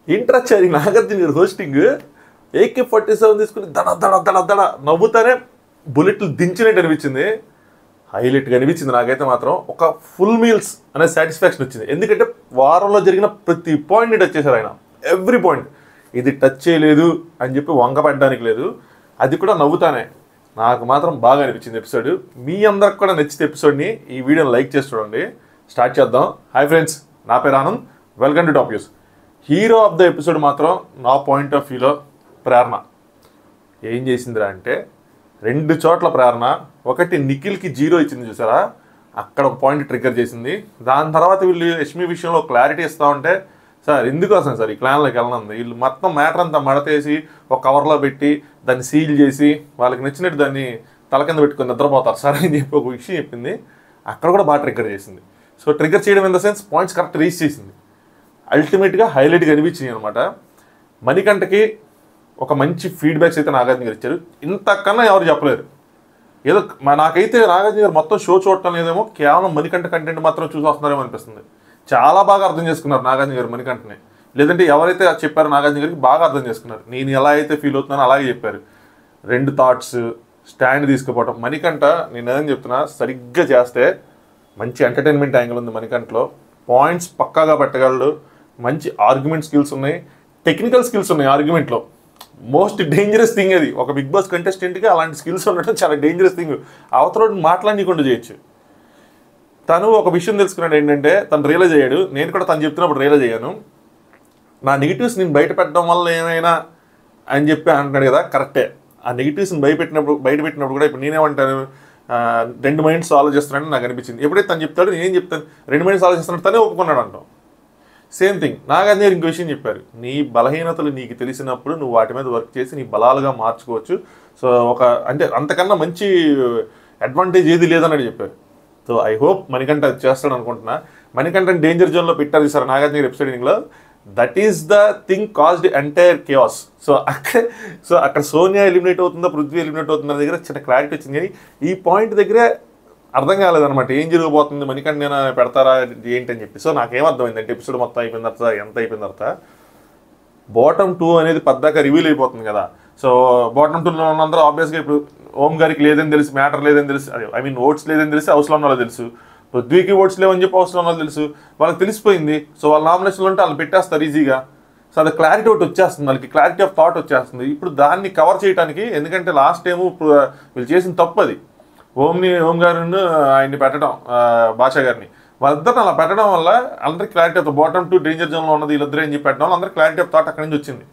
ఇంట్రాచారి నాగార్జున గారు hosting AK-47 తీసుకుని దడ దడ దడ దడ నవ్వుతానే బుల్లెట్లు దించినట్టు అనిపించింది. హైలైట్గా అనిపించింది నాకైతే మాత్రం. ఒక ఫుల్ మీల్స్ అనే సాటిస్ఫాక్షన్ వచ్చింది. ఎందుకంటే వారంలో జరిగిన ప్రతి పాయింట్ని టచ్ చేశారు ఆయన. Every point. ఇది టచ్ చేయలేదు అని చెప్పి వంగపడడానికి లేదు. అది కూడా నవ్వుతానే. నాకు మాత్రం బాగా అనిపించింది ఎపిసోడ్. మీ అందరికి కూడా నచ్చితే ఎపిసోడ్ని ఈ వీడియోని లైక్ చేసి చూడండి. స్టార్ట్ చేద్దాం. హాయ్ ఫ్రెండ్స్, నా పేరు Anand. Welcome to top news. Hero of the episode మాత్రం నా పాయింట్ ఆఫ్ వ్యూలో ప్రేరణ. ఏం చేసిందిరా అంటే 2 చోట్ల ప్రేరణ. ఒకటి నిఖిల్కి 0 ఇచ్చింది చూసారా, అక్కడ ఒక పాయింట్ ట్రిగ్గర్ చేసింది. దాని తర్వాత వీళ్ళు యష్మి విషయంలో క్లారిటీ ఇస్తూ ఉంటే, సార్ ఎందుకోసం సార్ ఈ క్లాన్లోకి వెళ్ళనుంది, వీళ్ళు మొత్తం మ్యాటర్ అంతా మడతేసి ఒక కవర్లో పెట్టి దాన్ని సీల్ చేసి వాళ్ళకి నచ్చినట్టు దాన్ని తల కింద పెట్టుకొని నిద్రపోతారు సార్ అని చెప్పి ఒక విషయం చెప్పింది. అక్కడ కూడా బాగా ట్రిగ్గర్ చేసింది. సో ట్రిగ్గర్ చేయడం in the sense points correct reach చేసింది. అల్టిమేట్గా హైలైట్గా అనిపించింది అనమాట. మణికంఠకి ఒక మంచి ఫీడ్బ్యాక్స్ అయితే నాగార్జున గారు ఇచ్చారు. ఇంతకన్నా ఎవరు చెప్పలేరు. ఏదో నాకైతే నాగార్జున గారు మొత్తం షో చూడటం లేదేమో, కేవలం మణికంఠ కంటెంట్ మాత్రం చూసి వస్తున్నారేమో అనిపిస్తుంది. చాలా బాగా అర్థం చేసుకున్నారు నాగార్జున గారు మణికంఠని. లేదంటే ఎవరైతే చెప్పారో నాగార్జున గారికి బాగా అర్థం చేసుకున్నారు. నేను ఎలా అయితే ఫీల్ అవుతున్నానో అలాగే చెప్పారు. 2 థాట్స్, స్టాండ్ తీసుకుపోవటం. మణికంఠ నేను ఏదని చెప్తున్నా, సరిగ్గా చేస్తే మంచి ఎంటర్టైన్మెంట్ యాంగిల్ ఉంది మణికంఠలో. పాయింట్స్ పక్కాగా పెట్టగలడు. మంచి ఆర్గ్యుమెంట్ స్కిల్స్ ఉన్నాయి, టెక్నికల్ స్కిల్స్ ఉన్నాయి ఆర్గ్యుమెంట్లో. మోస్ట్ డేంజరస్ థింగ్ అది. ఒక బిగ్ బాస్ కంటెస్టెంట్గా అలాంటి స్కిల్స్ ఉండటం చాలా డేంజరస్ థింగ్. అవతల మాట్లాడనీయకుండా చేయొచ్చు. తను ఒక విషయం తెలుసుకున్నాడు ఏంటంటే, తను రియలైజ్ అయ్యాడు. నేను కూడా తను చెప్తున్నప్పుడు రియలైజ్ అయ్యాను. నా నెగిటివ్స్ నేను బయట పెట్టడం వల్ల ఏమైనా అని చెప్పి అంటున్నాడు కదా, కరెక్టే. ఆ నెగిటివ్స్ని బయట పెట్టినప్పుడు కూడా ఇప్పుడు నేనేమంటాను, 2 మైండ్స్ ఆలోచిస్తున్నాడని నాకు అనిపించింది. ఎప్పుడైతే తను చెప్తాడు నేనేం చెప్తాను, 2 మైండ్స్ ఆలోచిస్తున్నాడు, తనే ఒప్పుకున్నాడు అంటాం. సేమ్ థింగ్ నాగార్జున గారు ఇంకో విషయం చెప్పారు. నీ బలహీనతలు నీకు తెలిసినప్పుడు నువ్వు వాటి మీద వర్క్ చేసి నీ బలాలుగా మార్చుకోవచ్చు. సో అంటే అంతకన్నా మంచి అడ్వాంటేజ్ ఏది లేదని చెప్పారు. సో ఐ హోప్ మణికంఠ అది చేస్తాడు అనుకుంటున్నా. మణికంఠని డేంజర్ జోన్లో పెట్టారు సార్ నాగార్జున గారు ఎపిసోడింగ్లో. That is the thing caused entire chaos. So అక్కడ సోనియా ఎలిమినేట్ అవుతుందా, పృథ్వీ ఎలిమినేట్ అవుతుందా దగ్గర చిన్న క్లారిటీ వచ్చింది. కానీ ఈ పాయింట్ దగ్గరే అర్థం కాలేదన్నమాట. ఏం జరగబోతుంది, మణికంఠ నేను పెడతారా ఏంటని చెప్పి. సో నాకేమర్థమైందంటే ఎపిసోడ్ మొత్తం అయిపోయిన తర్వాత, ఎంత అయిపోయిన తర్వాత బాటమ్ 2 అనేది పద్దాక రివీల్ అయిపోతుంది కదా. సో బాటమ్ 2లో ఉన్నందరూ ఆబ్వియస్గా ఇప్పుడు ఓం గారికి లేదని తెలిసి, మ్యాటర్ లేదని తెలిసి, ఐ మీన్ ఓట్స్ లేదని తెలిసి హౌస్లో ఉన్న వాళ్ళు తెలుసు. పృథ్వీకి ఓట్స్ లేవని చెప్పి హౌస్లో ఉన్న వాళ్ళు తెలుసు. వాళ్ళకి తెలిసిపోయింది. సో వాళ్ళ నామినేషన్లు ఉంటే వాళ్ళు పెట్టేస్తారు ఈజీగా. సో అది క్లారిటీ ఒకటి వచ్చేస్తుంది, వాళ్ళకి క్లారిటీ ఆఫ్ థాట్ వచ్చేస్తుంది. ఇప్పుడు దాన్ని కవర్ చేయడానికి, ఎందుకంటే లాస్ట్ టైము వీళ్ళు చేసిన తప్పు అది. ఓం గారిని ఆయన్ని పెట్టడం, బాషా గారిని, వాళ్ళిద్దరిని అలా పెట్టడం వల్ల అందరికి క్లారిటీ ఆఫ్ బాటమ్ 2 డేంజర్ జోన్లో ఉన్నది వీళ్ళిద్దరే అని చెప్పి పెట్టడం వల్ల అందరికి క్లారిటీ ఆఫ్ థాట్ అక్కడి నుంచి వచ్చింది.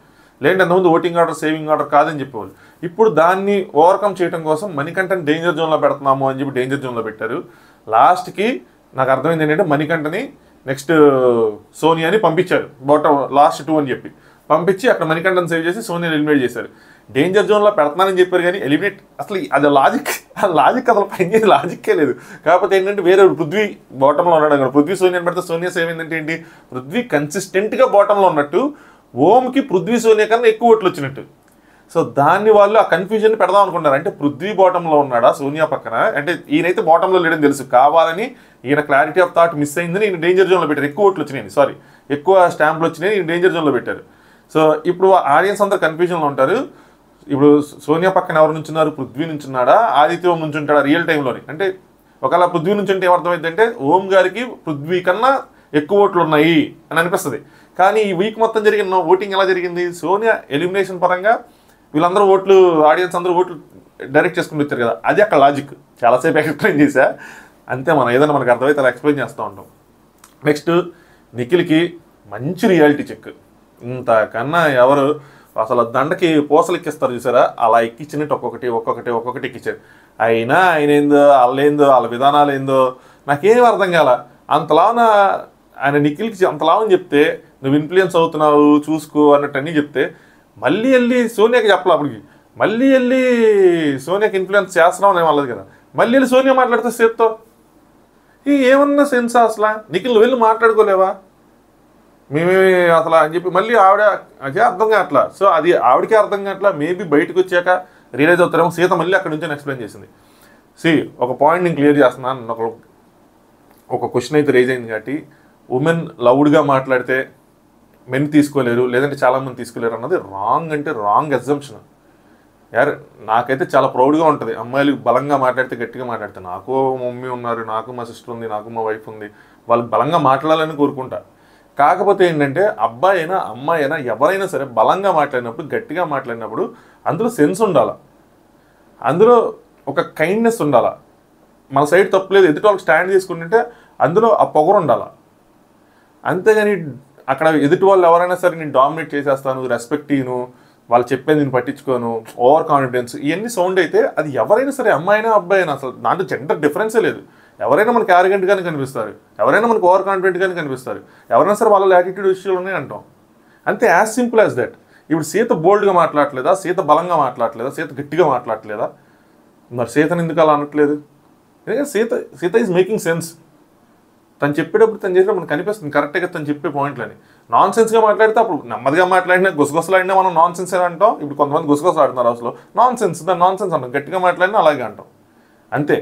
లేదంటే అంతకుముందు ఓటింగ్ ఆర్డర్, సేవింగ్ ఆర్డర్ కాదని చెప్పేవాళ్ళు. ఇప్పుడు దాన్ని ఓవర్కమ్ చేయడం కోసం మణికంఠని డేంజర్ జోన్లో పెడుతున్నాము అని చెప్పి డేంజర్ జోన్లో పెట్టారు. లాస్ట్కి నాకు అర్థమైంది ఏంటంటే, మణికంఠని నెక్స్ట్ సోనియాని పంపించారు బాటమ్ లాస్ట్ 2 అని చెప్పి పంపించి అక్కడ మణికంఠని సేవ్ చేసి సోనియాని ఎలిమినేట్ చేశారు. డేంజర్ జోన్లో పెడతానని చెప్పారు కానీ ఎలిమినేట్ అసలు అది లాజిక్ అసలు పనిచేసి లాజిక్కే లేదు. కాకపోతే ఏంటంటే వేరే పృథ్వీ బాటంలో ఉన్నాడు అక్కడ. పృథ్వీ సోనియాని పెడితే సోనియా సేవ్ ఏంటంటే ఏంటి, పృథ్వీ కన్సిస్టెంట్గా బాటంలో ఉన్నట్టు, ఓంకి పృథ్వీ సోనియా కన్నా ఎక్కువ ఓట్లు వచ్చినట్టు. సో దాన్ని వాళ్ళు ఆ కన్ఫ్యూజన్ పెడదాం అనుకుంటారు. అంటే పృథ్వీ బాటంలో ఉన్నాడా సోనియా పక్కన, అంటే ఈయనైతే బాటంలో లేడని తెలుసు, కావాలని ఈయన క్లారిటీ ఆఫ్ థాట్ మిస్ అయిందని ఈయన డేంజర్ జోన్లో పెట్టారు. ఎక్కువ ఓట్లు వచ్చినాయి, ఎక్కువ స్టాంపులు వచ్చినాయి, ఈయన డేంజర్ జోన్లో పెట్టారు. సో ఇప్పుడు ఆడియన్స్ అందరూ కన్ఫ్యూజన్లో ఉంటారు. ఇప్పుడు సోనియా పక్కన ఎవరు నుంచున్నారు, పృథ్వీ నుంచున్నాడా, ఆదిత్య నుంచి ఉంటాడా రియల్ టైంలోని. అంటే ఒకవేళ పృథ్వీ నుంచి ఉంటే ఏమర్థమైందంటే ఓం గారికి పృథ్వీ కన్నా ఎక్కువ ఓట్లు ఉన్నాయి అని అనిపిస్తుంది. కానీ ఈ వీక్ మొత్తం జరిగిన ఓటింగ్ ఎలా జరిగింది, సోనియా ఎలిమినేషన్ పరంగా వీళ్ళందరూ ఓట్లు, ఆడియన్స్ అందరూ ఓట్లు డైరెక్ట్ చేసుకుని వచ్చారు కదా, అది అక్కడ లాజిక్. చాలాసేపు ఎక్స్ప్లెయిన్ చేశా, అంతే. మనం ఏదైనా మనకు అర్థమైతే అలా ఎక్స్ప్లెయిన్ చేస్తూ ఉంటాం. నెక్స్ట్ నిఖిల్కి మంచి రియాలిటీ చెక్. ఇంతకన్నా ఎవరు అసలు దండకి పూసలు ఎక్కిస్తారు చూసారా, అలా ఎక్కించినట్టు ఒక్కొక్కటి ఎక్కించారు. అయినా ఆయన ఏందో, వాళ్ళ విధానాలు ఏందో నాకేం అర్థం కాల. అంతలాన ఆయన నిఖిల్కి అంతలావని చెప్తే, నువ్వు ఇన్ఫ్లుయెన్స్ అవుతున్నావు చూసుకో అన్నట్టు అన్నీ చెప్తే, మళ్ళీ వెళ్ళి సోనియాకి చెప్పాలి. అప్పటికి మళ్ళీ వెళ్ళి సోనియాకి ఇన్ఫ్లుయెన్స్ చేస్తున్నావు నేను వాళ్ళది కదా, మళ్ళీ వెళ్ళి సోనియా మాట్లాడితే సేత్తో ఏమన్నా సెన్స్ అసలు. నిఖిల్ వెళ్ళి మాట్లాడుకోలేవా మేమే అసలు అని చెప్పి మళ్ళీ ఆవిడ అదే అర్థం కావట్లా. సో అది ఆవిడకే అర్థం కావట్లా. మేబీ బయటకు వచ్చాక రియలైజ్ అవుతారేమో. సీత మళ్ళీ అక్కడి నుంచి ఎక్స్ప్లెయిన్ చేసింది. ఒక పాయింట్ నేను క్లియర్ చేస్తున్నాను. ఒక క్వశ్చన్ అయితే రేజ్ అయింది కాబట్టి, ఉమెన్ లౌడ్గా మాట్లాడితే మెన్ తీసుకోలేరు లేదంటే చాలామంది తీసుకోలేరు అన్నది రాంగ్ అంటే రాంగ్ అజంప్షన్. యార్ నాకైతే చాలా ప్రౌడ్గా ఉంటుంది అమ్మాయిలు బలంగా మాట్లాడితే, గట్టిగా మాట్లాడితే. నాకు మమ్మీ ఉన్నారు, నాకు మా సిస్టర్ ఉంది, నాకు మా వైఫ్ ఉంది, వాళ్ళు బలంగా మాట్లాడాలని కోరుకుంటా. కాకపోతే ఏంటంటే అబ్బాయి అయినా అమ్మాయి అయినా ఎవరైనా సరే బలంగా మాట్లాడినప్పుడు, గట్టిగా మాట్లాడినప్పుడు అందులో సెన్స్ ఉండాలి, అందులో ఒక కైండ్నెస్ ఉండాలి. మన సైడ్ తప్పులేదు, ఎదుటి వాళ్ళకి స్టాండ్ తీసుకుంటుంటే అందులో ఆ పొగరు ఉండాలి. అంతేగాని అక్కడ ఎదుటి వాళ్ళు ఎవరైనా సరే నేను డామినేట్ చేసేస్తాను, రెస్పెక్ట్ ఇయ్యను, వాళ్ళు చెప్పేది నేను పట్టించుకోను, ఓవర్ కాన్ఫిడెన్స్, ఇవన్నీ సౌండ్ అయితే అది ఎవరైనా సరే అమ్మాయినా అబ్బాయి అయినా అసలు దాంట్లో జెండర్ డిఫరెన్సే లేదు. ఎవరైనా మనకి యారగెంట్గానే కనిపిస్తారు, ఎవరైనా మనకు ఓవర్ కాన్ఫిడెంట్గానే కనిపిస్తారు, ఎవరైనా సరే వాళ్ళ యాటిట్యూడ్ విషయాలు ఉన్నాయి అంటాం. అంతే, యాజ్ సింపుల్ యాజ్ దట్. ఇప్పుడు సీత బోల్డ్గా మాట్లాడలేదా, సీత బలంగా మాట్లాడలేదా, సీత గట్టిగా మాట్లాడలేదా? మరి సీతను ఎందుకు అలా అనట్లేదు? ఎందుకంటే సీత ఈజ్ మేకింగ్ సెన్స్. తను చెప్పేటప్పుడు తను చేసినప్పుడు మనకు కనిపిస్తుంది కరెక్ట్గా తను చెప్పే పాయింట్లని. నాన్ సెన్స్గా మాట్లాడితే అప్పుడు నెమ్మదిగా మాట్లాడినా గుసగుసలాడినా మనం నాన్ సెన్స్ అని అంటాం. ఇప్పుడు కొంతమంది గుసగుసలు ఆడుతున్నారు అసలు నాన్ సెన్స్, దాన్ని నాన్ సెన్స్ అంటాం. గట్టిగా మాట్లాడినా అలాగే అంటాం. అంతే,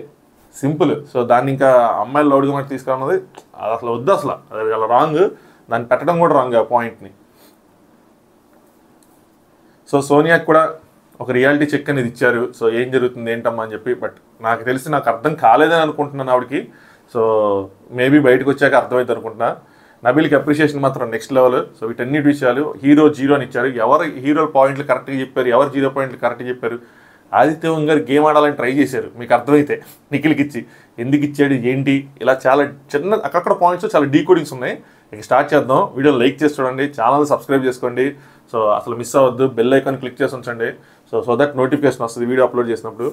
సింపుల్. సో దాన్ని ఇంకా అమ్మాయిలు లౌడ్గా మాట తీసుకున్నది అది అసలు వద్దు, అసలు అది అలా రాంగ్. దాన్ని పెట్టడం కూడా రాంగ్ ఆ పాయింట్ని. సో సోనియాకి కూడా ఒక రియాలిటీ చెక్ అనేది ఇచ్చారు. సో ఏం జరుగుతుంది ఏంటమ్మా అని చెప్పి. బట్ నాకు తెలిసి నాకు అర్థం కాలేదని అనుకుంటున్నాను ఆవిడకి. సో మేబీ బయటకు వచ్చాక అర్థమైంది అనుకుంటున్నా. నబీల్కి అప్రిషియేషన్ మాత్రం నెక్స్ట్ లెవెల్. సో వీటన్నిటి విషయాలు హీరో జీరో అని ఇచ్చారు. ఎవరు హీరో పాయింట్లు కరెక్ట్గా చెప్పారు, ఎవరు జీరో పాయింట్లు కరెక్ట్గా చెప్పారు. ఆదిత్య గారు గేమ్ ఆడాలని ట్రై చేశారు, మీకు అర్థమైతే నిఖిల్కి ఇచ్చి ఎందుకు ఇచ్చాడు ఏంటి, ఇలా చాలా చిన్న అక్కడక్కడ పాయింట్స్ చాలా డీకోడింగ్స్ ఉన్నాయి. ఇక స్టార్ట్ చేద్దాం. వీడియో లైక్ చేసి చూడండి, ఛానల్ సబ్స్క్రైబ్ చేసుకోండి. సో అసలు మిస్ అవ్వద్దు, బెల్ ఐకాన్ క్లిక్ చేసి ఉంచండి. సో దట్ నోటిఫికేషన్ వస్తుంది వీడియో అప్లోడ్ చేసినప్పుడు.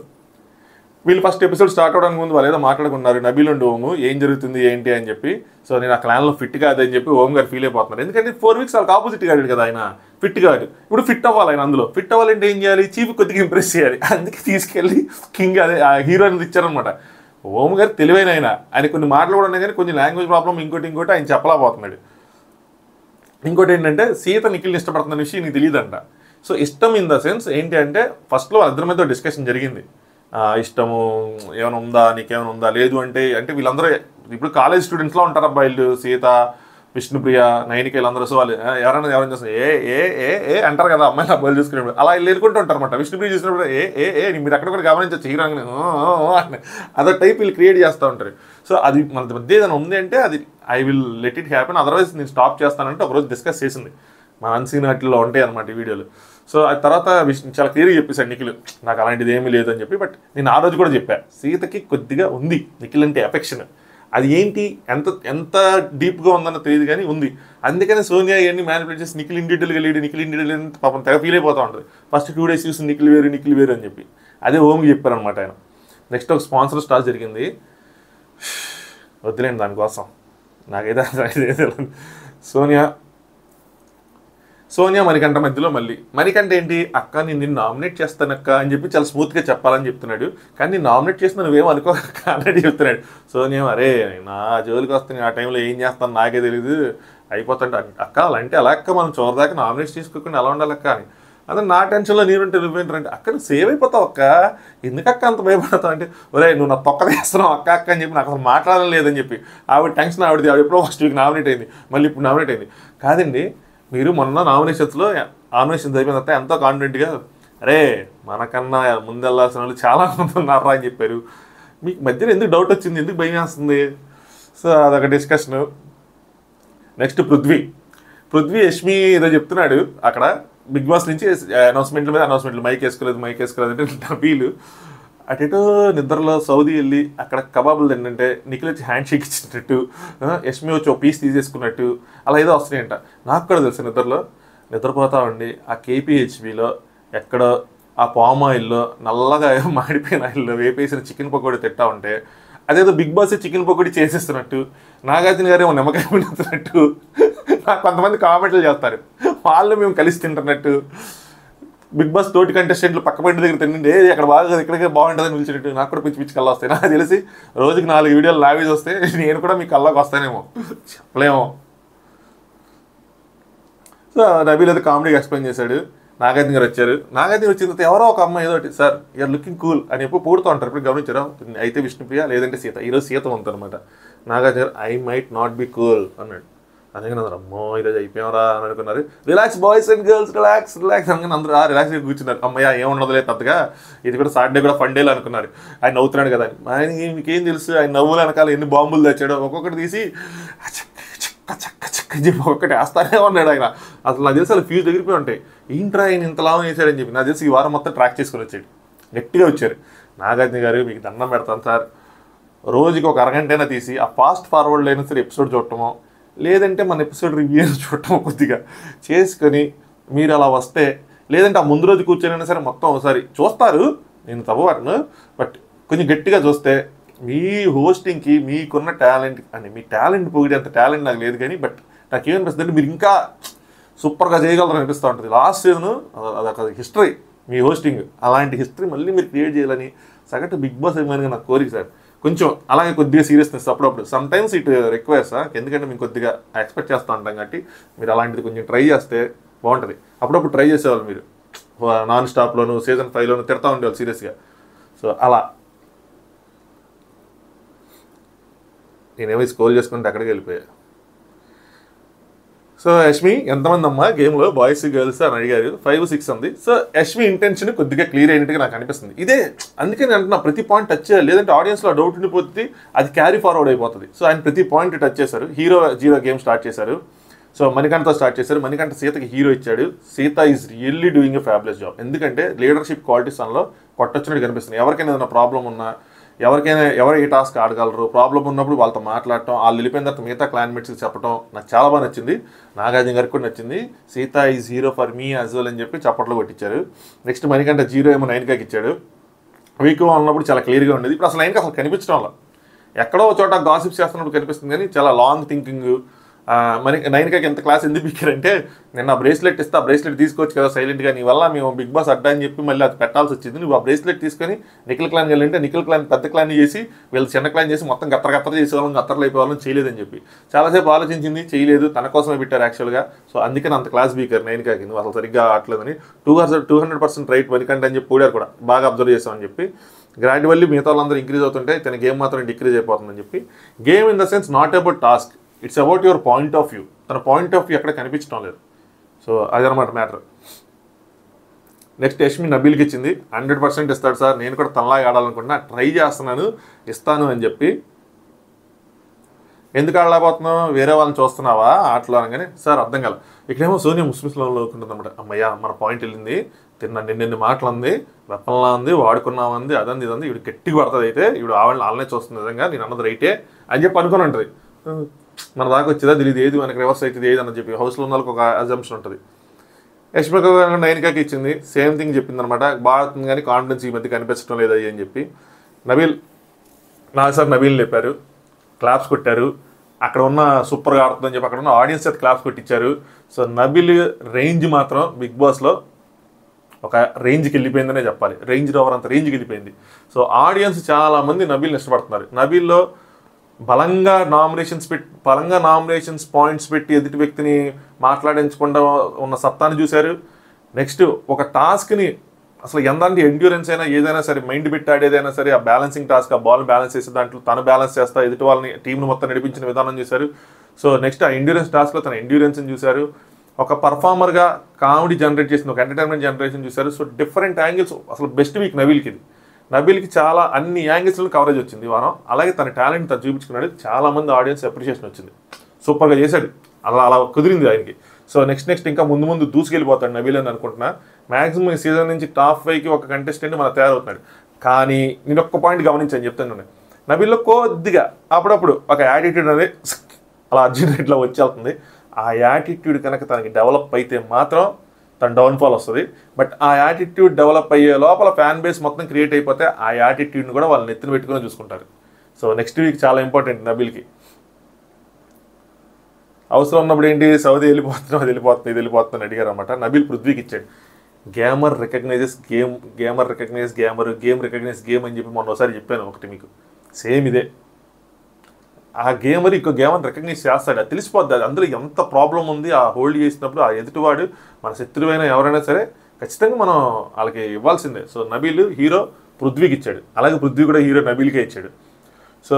వీళ్ళు ఫస్ట్ ఎపిసోడ్ స్టార్ట్ అవడానికి ముందు వాళ్ళు ఏదో మాట్లాడుకున్నారు, నబీల్ అండ్ ఓము ఏం జరుగుతుంది ఏంటి అని చెప్పి. సో నేను ఆ క్లాన్లో ఫిట్ కాదని చెప్పి ఓం గారు ఫీల్ అయిపోతున్నారు. ఎందుకంటే 4 weeks వాళ్ళకి ఆపోజిట్గా ఆడాడు కదా ఆయన, ఫిట్ కాదు. ఇప్పుడు ఫిట్ అవ్వాలి ఆయన. అందులో ఫిట్ అవ్వాలంటే ఏం చేయాలి, చీఫ్ కొద్దిగా ఇంప్రెస్ చేయాలి. అందుకే తీసుకెళ్ళి కింగ్ అదే ఆ హీరోని ఇచ్చారనమాట. ఓం గారు తెలివైన ఆయన కొన్ని మాటలు కూడా ఉన్నాయి కానీ కొంచెం లాంగ్వేజ్ ప్రాబ్లం ఇంకోటి ఆయన చెప్పలేకపోతున్నాడు. ఇంకోటి ఏంటంటే సీత నిఖిల్ని ఇష్టపడుతున్న విషయం నీకు తెలియదంట. సో ఇష్టం ఇన్ ద సెన్స్ ఏంటి అంటే ఫస్ట్లో వాళ్ళిద్దరి మీద డిస్కషన్ జరిగింది. ఇష్టము ఏమైనా ఉందా, నీకేమైనా ఉందా, లేదు అంటే వీళ్ళందరూ ఇప్పుడు కాలేజ్ స్టూడెంట్స్లో ఉంటారు అబ్బాయిలు, సీత, విష్ణుప్రియ, నైనిక, వీళ్ళందరూ. సో వాళ్ళు ఎవరైనా చేస్తారు ఏ అంటారు కదా అమ్మాయిలు అబ్బాయిలు చూసుకునేప్పుడు, అలా వీళ్ళు ఎదుర్కొంటూ ఉంటారు అనమాట. విష్ణుప్రియ చూసినప్పుడు మీరు అక్కడ కూడా గమనించచ్చు హీరోని అదో టైప్ వీళ్ళు క్రియేట్ చేస్తూ ఉంటారు. సో అది మన మధ్య ఏదైనా ఉంది అంటే అది I will let it happen, otherwise నేను స్టాప్ చేస్తానంటే ఒకరోజు డిస్కస్ చేసింది. మన అన్సీన్ వాటిల్లో ఉంటాయి అనమాట ఈ వీడియోలు. సో ఆ తర్వాత చాలా క్లియర్గా చెప్పేశాడు నిఖిల్, నాకు అలాంటిది ఏమీ లేదు అని చెప్పి. బట్ నేను ఆ రోజు కూడా చెప్పా, సీతకి కొద్దిగా ఉంది నిఖిల్ అంటే ఎఫెక్షన్. అది ఏంటి ఎంత డీప్గా ఉందన్న తెలియదు కానీ ఉంది. అందుకని సోనియా ఇవన్నీ మ్యానిపులేట్ చేసి నిఖిల్ ఇండివిజువల్గా లేడు పాపం తెగ ఫీల్ అయిపోతూ ఉంటుంది. ఫస్ట్ 2 days చూసి నిఖిల్ వేరు అని చెప్పి అదే ఓమ్కి చెప్పారనమాట ఆయన. నెక్స్ట్ ఒక స్పాన్సర్ స్టార్ జరిగింది, వద్దులేండి దానికోసం నాకైతే సోనియా మణికంఠ మధ్యలో మళ్ళీ మణికంఠ ఏంటి అక్క నేను నామినేట్ చేస్తానక్క అని చెప్పి చాలా స్మూత్గా చెప్పాలని చెప్తున్నాడు. కానీ నేను నామినేట్ చేసిన నువ్వేం అనుకోక అన్నట్టు చెప్తున్నాడు. సోనియా అరే నా జోలికి వస్తాను, ఆ టైంలో ఏం చేస్తాను నాకే తెలియదు అయిపోతుంటే అక్క అలాంటి అలా అక్క మనం చూడదాకా నామినేట్ చేసుకోకుండా ఎలా ఉండాలక్క అని. అదే నా టెన్షన్లో నీరుంటే నువ్వేంటారంటే అక్క నువ్వు సేవ్ అయిపోతావు అక్క, ఎందుకక్క అంత భయపడతావు అంటే ఒరే నువ్వు నా తొక్క వేస్తున్నావు అక్క అని చెప్పి నాకు అసలు మాట్లాడడం లేదని చెప్పి ఆవిడ టెన్షన్ ఆవిడది ఎప్పుడో ఫస్ట్ వీక్ నామినేట్ అయింది, మళ్ళీ ఇప్పుడు నామినేట్ అయింది. కాదండి మీరు మొన్న నామినేషన్స్ అయిపోయిన తర్వాత ఎంతో కాన్ఫిడెంట్గా అరే మనకన్నా ముందు వెళ్ళాల్సిన వాళ్ళు చాలా మంది ఉన్నారా అని చెప్పారు. మీకు మధ్యలో ఎందుకు డౌట్ వచ్చింది, ఎందుకు భయం వేస్తుంది? సో అదొక డిస్కషను. నెక్స్ట్ పృథ్వీ యష్మి ఏదో చెప్తున్నాడు అక్కడ బిగ్ బాస్ నుంచి అనౌన్స్మెంట్లు మైక్ వేసుకోలేదు అంటే నబీలు అటేటో నిద్రలో సౌదీ వెళ్ళి అక్కడ కబాబులు తింటే నిఖిల్ వచ్చి హ్యాండ్ షేక్ ఇచ్చినట్టు, యష్మి వచ్చి ఒక పీస్ తీసేసుకున్నట్టు అలా ఏదో వస్తున్నాయంట. నాకు కూడా తెలుసు నిద్రపోతామండి ఆ కేపీహెచ్బిలో ఎక్కడో ఆ పామ్ ఆయిల్లో నల్లగా మాడిపోయిన ఆయిల్లో వేపేసిన చికెన్ పకోడీ తింటా ఉంటే అదేదో బిగ్ బాస్ చికెన్ పకోడీ చేసేస్తున్నట్టు, నాగార్జున గారు ఏమో నిమ్మకాయ పిండుతున్నట్టు నాకు కొంతమంది కామెంట్లు చేస్తారు, వాళ్ళు మేము కలిసి తింటున్నట్టు, బిగ్ బాస్ తోటి కంటెస్టెంట్లు పక్క బండి దగ్గర తిండి అక్కడ బాగా ఇక్కడికే బాగుంటుందని పిలిచినట్టు నాకు కూడా పిచ్చి కళ్ళ వస్తాయి. నాకు తెలిసి రోజుకి 4 వీడియోలు లావేజ్ వస్తే నేను కూడా మీ కళ్ళకి వస్తానేమో చెప్పలేమో. సో నబీల్ అయితే కామెడీగా ఎక్స్ప్లెయిన్ చేశాడు. నాగార్జున గారు వచ్చారు. నాగార్జున వచ్చిన తర్వాత ఎవరో ఒక అమ్మాయి ఏదోటి సార్ యూఆర్ లుకింగ్ కూల్ అని ఎప్పుడు పూడుతూ ఉంటారు. ఇప్పుడు గమనించారా, అయితే విష్ణుప్రియ లేదంటే సీత, ఈరోజు సీత ఉందన్నమాట. నాగార్జున గారు I might not be cool అన్నాడు. అందుకని అందరూ అమ్మో ఈరోజు అయిపోయామరా అని అనుకున్నారు. Relax boys and girls, relax relax అనుకుని అందరూ రిలాక్స్గా కూర్చున్నారు. అమ్మయ్య ఏముండదులే పెద్దగా, ఇది కూడా సాటర్డే కూడా ఫన్ డేలు అనుకున్నారు. ఆయన నవ్వుతున్నాడు కదా అని. ఆయన మీకేం తెలుసు, ఆయన నవ్వులు వెనకాల ఎన్ని బాంబులు తెచ్చాడో ఒక్కొక్కటి తీసి చక్క చక్క చక్క చెప్పి ఒక్కటి వేస్తానే ఉన్నాడు ఆయన. అసలు నాకు తెలిసి అసలు ఫ్యూజ్ దగ్గరిపోయి ఉంటాయి. ఏంట్రా ఆయన ఇంత లాభం వేసాడని చెప్పి నాకు తెలిసి ఈ వారం మొత్తం ట్రాక్ చేసుకొని వచ్చాడు. గట్టిగా వచ్చారు. నాగార్జున గారు మీకు దండం పెడతాను సార్, రోజుకి ఒక అరగంటైనా తీసి ఆ ఫాస్ట్ ఫార్వర్డ్ అయినా సరే ఎపిసోడ్ చూడటమో, లేదంటే మన ఎపిసోడ్ రివ్యూ చూడటం కొద్దిగా చేసుకొని మీరు అలా వస్తే, లేదంటే ఆ ముందు రోజు కూర్చొని సరే మొత్తం ఒకసారి చూస్తారు, నేను తప్పవాటను, బట్ కొంచెం గట్టిగా చూస్తే మీ హోస్టింగ్కి మీకున్న టాలెంట్ అని, మీ టాలెంట్ పొగిడేంత టాలెంట్ నాకు లేదు కానీ, బట్ నాకేమనిపిస్తుంది అంటే మీరు ఇంకా సూపర్గా చేయగలరు అనిపిస్తూ ఉంటుంది. లాస్ట్ సీజన్ అదొక హిస్టరీ మీ హోస్టింగ్, అలాంటి హిస్టరీ మళ్ళీ మీరు క్రియేట్ చేయాలని సగటు బిగ్ బాస్ అభిమానిగా నాకు కోరిక సార్. కొంచెం అలాగే కొద్దిగా సీరియస్నెస్ అప్పుడప్పుడు సమ్టైమ్స్ ఇట్ రిక్వైర్స్, ఎందుకంటే మేము కొద్దిగా ఎక్స్పెక్ట్ చేస్తూ ఉంటాం కాబట్టి మీరు అలాంటిది కొంచెం ట్రై చేస్తే బాగుంటుంది. అప్పుడప్పుడు ట్రై చేసేవాళ్ళు మీరు నాన్ స్టాప్లోను సీజన్ 5లోను తిడతా ఉండేవాళ్ళు సీరియస్గా. సో అలా నేనేమో స్కోల్ చేసుకుంటే అక్కడికి వెళ్ళిపోయా. సో యష్మి ఎంతమంది అమ్మా గేమ్లో బాయ్స్ గర్ల్స్ అని అడిగారు. 5-6 ఉంది. సో యష్మి ఇంటెన్షన్ కొద్దిగా క్లియర్ అయినట్టుగా నాకు అనిపిస్తుంది. ఇదే అందుకని అంటున్నా, ప్రతి పాయింట్ టచ్ చేయాలి, లేదంటే ఆడియన్స్లో డౌట్ ఉండిపోతుంది, అది క్యారీ ఫార్వర్డ్ అయిపోతుంది. సో ఆయన ప్రతి పాయింట్ టచ్ చేశారు. హీరో జీరో గేమ్ స్టార్ట్ చేశారు. సో మణికంఠతో స్టార్ట్ చేశారు. మణికంఠ సీతకి హీరో ఇచ్చాడు. Sita is really doing a fabulous job. ఎందుకంటే లీడర్షిప్ క్వాలిటీస్ అందులో కొట్టొచ్చినట్టు కనిపిస్తుంది. ఎవరికైనా ఏదైనా ప్రాబ్లం ఉన్నా, ఎవరు ఏ టాస్క్ ఆడగలరు, ప్రాబ్లం ఉన్నప్పుడు వాళ్ళతో మాట్లాడటం, వాళ్ళు వెళ్ళిపోయిన తర్వాత మిగతా క్లాన్మేట్స్కి చెప్పడం నాకు చాలా బాగా నచ్చింది. నాగార్జున గారికి కూడా నచ్చింది. Sita is hero for me as well అని చెప్పి చప్పట్లో కొట్టించారు. నెక్స్ట్ మణికంఠ 0 ఏమో 9కి ఇచ్చాడు. వీక్ ఉన్నప్పుడు చాలా క్లియర్గా ఉండేది. ఇప్పుడు అసలు 9కి అసలు కనిపించడం వల్ల ఎక్కడో చోట గాసిప్స్ చేస్తున్నప్పుడు కనిపిస్తుంది, కానీ చాలా లాంగ్ థింకింగ్. మరి 9కి ఎంత క్లాస్ ఎందుకు పిక్కారంటే, నేను ఆ బ్రేస్లెట్ ఇస్తే ఆ బ్రేస్లెట్ తీసుకోవచ్చు కదా సైలెంట్గా, నీ వల్ల మేము బిగ్ బాస్ అడ్డా అని చెప్పి మళ్ళీ అది పెట్టాల్సి వచ్చింది. నువ్వు ఆ బ్రేస్లెట్ తీసుకొని నిఖిల్ క్లాన్ వెళ్ళింటే నిఖిల్ క్లాన్ పెద్ద క్లాన్ చేసి వీళ్ళు చిన్న క్లాన్ చేసి మొత్తం గత్తర చేసేవాళ్ళం, గత్తరలు అయిపోవాలని చేయలేదని చెప్పి చాలాసేపు ఆలోచించింది, చేయలేదు, తన కోసమే పెట్టారు యాక్చువల్గా. సో అందుకని అంత క్లాస్ బీకర్ 9కి నువ్వు అసలు సరిగ్గా ఆడలేదని 200% రైట్ వనికంటే అని చెప్పి కూడా కూడా బాగా అబ్జర్వ్ చేసామని చెప్పి, గ్రాడ్యువల్లీ మిగతా వాళ్ళందరూ ఇంక్రీజ్ అవుతుంటే తన గేమ్ మాత్రం డిక్రీజ్ అయిపోతుందని చెప్పి, game in the sense not about task, it's about your point of view. తన పాయింట్ ఆఫ్ వ్యూ ఎక్కడ కనిపించడం లేదు. సో అదనమాట మ్యాటర్. నెక్స్ట్ యష్మి నబీల్కి ఇచ్చింది. 100% ఇస్తాడు సార్, నేను కూడా తనలాగా ఆడాలనుకుంటున్నా, ట్రై చేస్తున్నాను, ఇస్తాను అని చెప్పి. ఎందుకు ఆడలేకపోతున్నావు, వేరే వాళ్ళని చూస్తున్నావా ఆటలో అనగానే, సార్ అర్థం కాల. ఇక్కడేమో సోనియా ముస్లిమ్స్లో ఉంటుంది అనమాట. అమ్మయ్య మన పాయింట్ వెళ్ళింది, నిన్నెన్ని మాటలు ఉంది, వెప్పన్లా ఉంది, వాడుకున్నామంది, అదంది ఇదంది, ఇవి గట్టిగా పడుతుంది, అయితే ఇవి వాళ్ళనే చూస్తుంది, నిజంగా నేను అన్నది రైటే అని చెప్పి అనుకుని ఉంటుంది. మన దాకా వచ్చేదా తెలియదు, ఏది మనకి రివర్స్ అవుతుంది ఏది అని చెప్పి హౌస్లో ఉన్న వాళ్ళకి ఒక అజంప్షన్ ఉంటుంది. యష్మి 9కి ఇచ్చింది. సేమ్ థింగ్ చెప్పింది అనమాట. బాగుంది కానీ కాన్ఫిడెన్స్ ఈ మధ్య కనిపించడం లేదు అని చెప్పి. నబీల్ సార్ నబీల్ లేపారు, క్లాప్స్ కొట్టారు. అక్కడ ఉన్న సూపర్గా ఆడుతుందని చెప్పి అక్కడ ఉన్న ఆడియన్స్ అయితే క్లాప్స్ కొట్టించారు. సో నబీల్ రేంజ్ మాత్రం బిగ్ బాస్లో ఒక రేంజ్కి వెళ్ళిపోయిందనే చెప్పాలి. రేంజ్ రోవర్ అంత రేంజ్కి వెళ్ళిపోయింది. సో ఆడియన్స్ చాలామంది నబీల్ని ఇష్టపడుతున్నారు. నబీల్లో బలంగా నామినేషన్స్ పాయింట్స్ పెట్టి ఎదుటి వ్యక్తిని మాట్లాడించకుండా ఉన్న సత్తాన్ని చూశారు. నెక్స్ట్ ఒక టాస్క్ని అసలు ఎంతంటే ఎండ్యూరెన్స్ అయినా ఏదైనా సరే మైండ్ పెట్టి ఆడేదైనా సరే, ఆ బ్యాలెన్సింగ్ టాస్క్, ఆ బాల్ బ్యాలెన్స్ చేసే దాంట్లో తను బ్యాలెన్స్ చేస్తా ఎదుటి వాళ్ళని టీంను మొత్తం నడిపించిన విధానం చూశారు. సో నెక్స్ట్ ఆ ఎండ్యూరెన్స్ టాస్క్లో తన ఎండ్యూరెన్స్ని చూశారు. ఒక పర్ఫార్మర్గా కామెడీ జనరేట్ చేసింది, ఒక ఎంటర్టైన్మెంట్ జనరేషన్ చూశారు. సో డిఫరెంట్ యాంగిల్స్, అసలు బెస్ట్ వీక్ నబీల్కి ఇది. నబీల్కి చాలా అన్ని యాంగిల్స్లో కవరేజ్ వచ్చింది ఈ వారం. అలాగే తన టాలెంట్ తను చూపించుకున్నాడు. చాలామంది ఆడియన్స్ అప్రిషియేషన్ వచ్చింది. సూపర్గా చేశాడు, అలా కుదిరింది ఆయనకి. సో నెక్స్ట్ ఇంకా ముందు దూసుకెళ్ళిపోతాడు నబీల్ అని అనుకుంటున్నా. మ్యాక్సిమం ఈ సీజన్ నుంచి టాప్ 5కి ఒక కంటెస్టెంట్ మన తయారవుతున్నాడు. కానీ నేను ఒక్క పాయింట్ గమనించాను చెప్తాను. నబీల్లో కొద్దిగా అప్పుడప్పుడు ఒక యాటిట్యూడ్ అనేది అలా అర్జున్ రేట్లో వచ్చేస్తుంది. ఆ యాటిట్యూడ్ కనుక తనకి డెవలప్ అయితే మాత్రం తన డౌన్ఫాల్ వస్తుంది. బట్ ఆ యాటిట్యూడ్ డెవలప్ అయ్యే లోపల ఫ్యాన్ బేస్ మొత్తం క్రియేట్ అయిపోతే ఆ యాటిట్యూడ్ని కూడా వాళ్ళని ఎత్తున పెట్టుకుని చూసుకుంటారు. సో నెక్స్ట్ వీక్ చాలా ఇంపార్టెంట్ నబీల్కి. అవసరం ఉన్నప్పుడు ఏంటి, సౌదీ వెళ్ళిపోతుంది అడిగారు అనమాట. నబీల్ పృథ్వీకి ఇచ్చాడు. Gamer recognizes game, gamer recognize gamer, game recognize game అని చెప్పి మొన్న ఒకసారి చెప్పాను ఒకటి మీకు. సేమ్ ఇదే, ఆ గేమర్ ఇంకో గేమర్ రికగ్నైజ్ చేస్తాడు, అది తెలిసిపోద్ది. అది అందులో ఎంత ప్రాబ్లం ఉంది ఆ హోల్డ్ చేసినప్పుడు. ఆ ఎదుటివాడు మన శత్రువైనా ఎవరైనా సరే ఖచ్చితంగా మనం వాళ్ళకి ఇవ్వాల్సిందే. సో నబీల్ హీరో పృథ్వీకి ఇచ్చాడు, అలాగే పృథ్వీ కూడా హీరో నబీల్కే ఇచ్చాడు. సో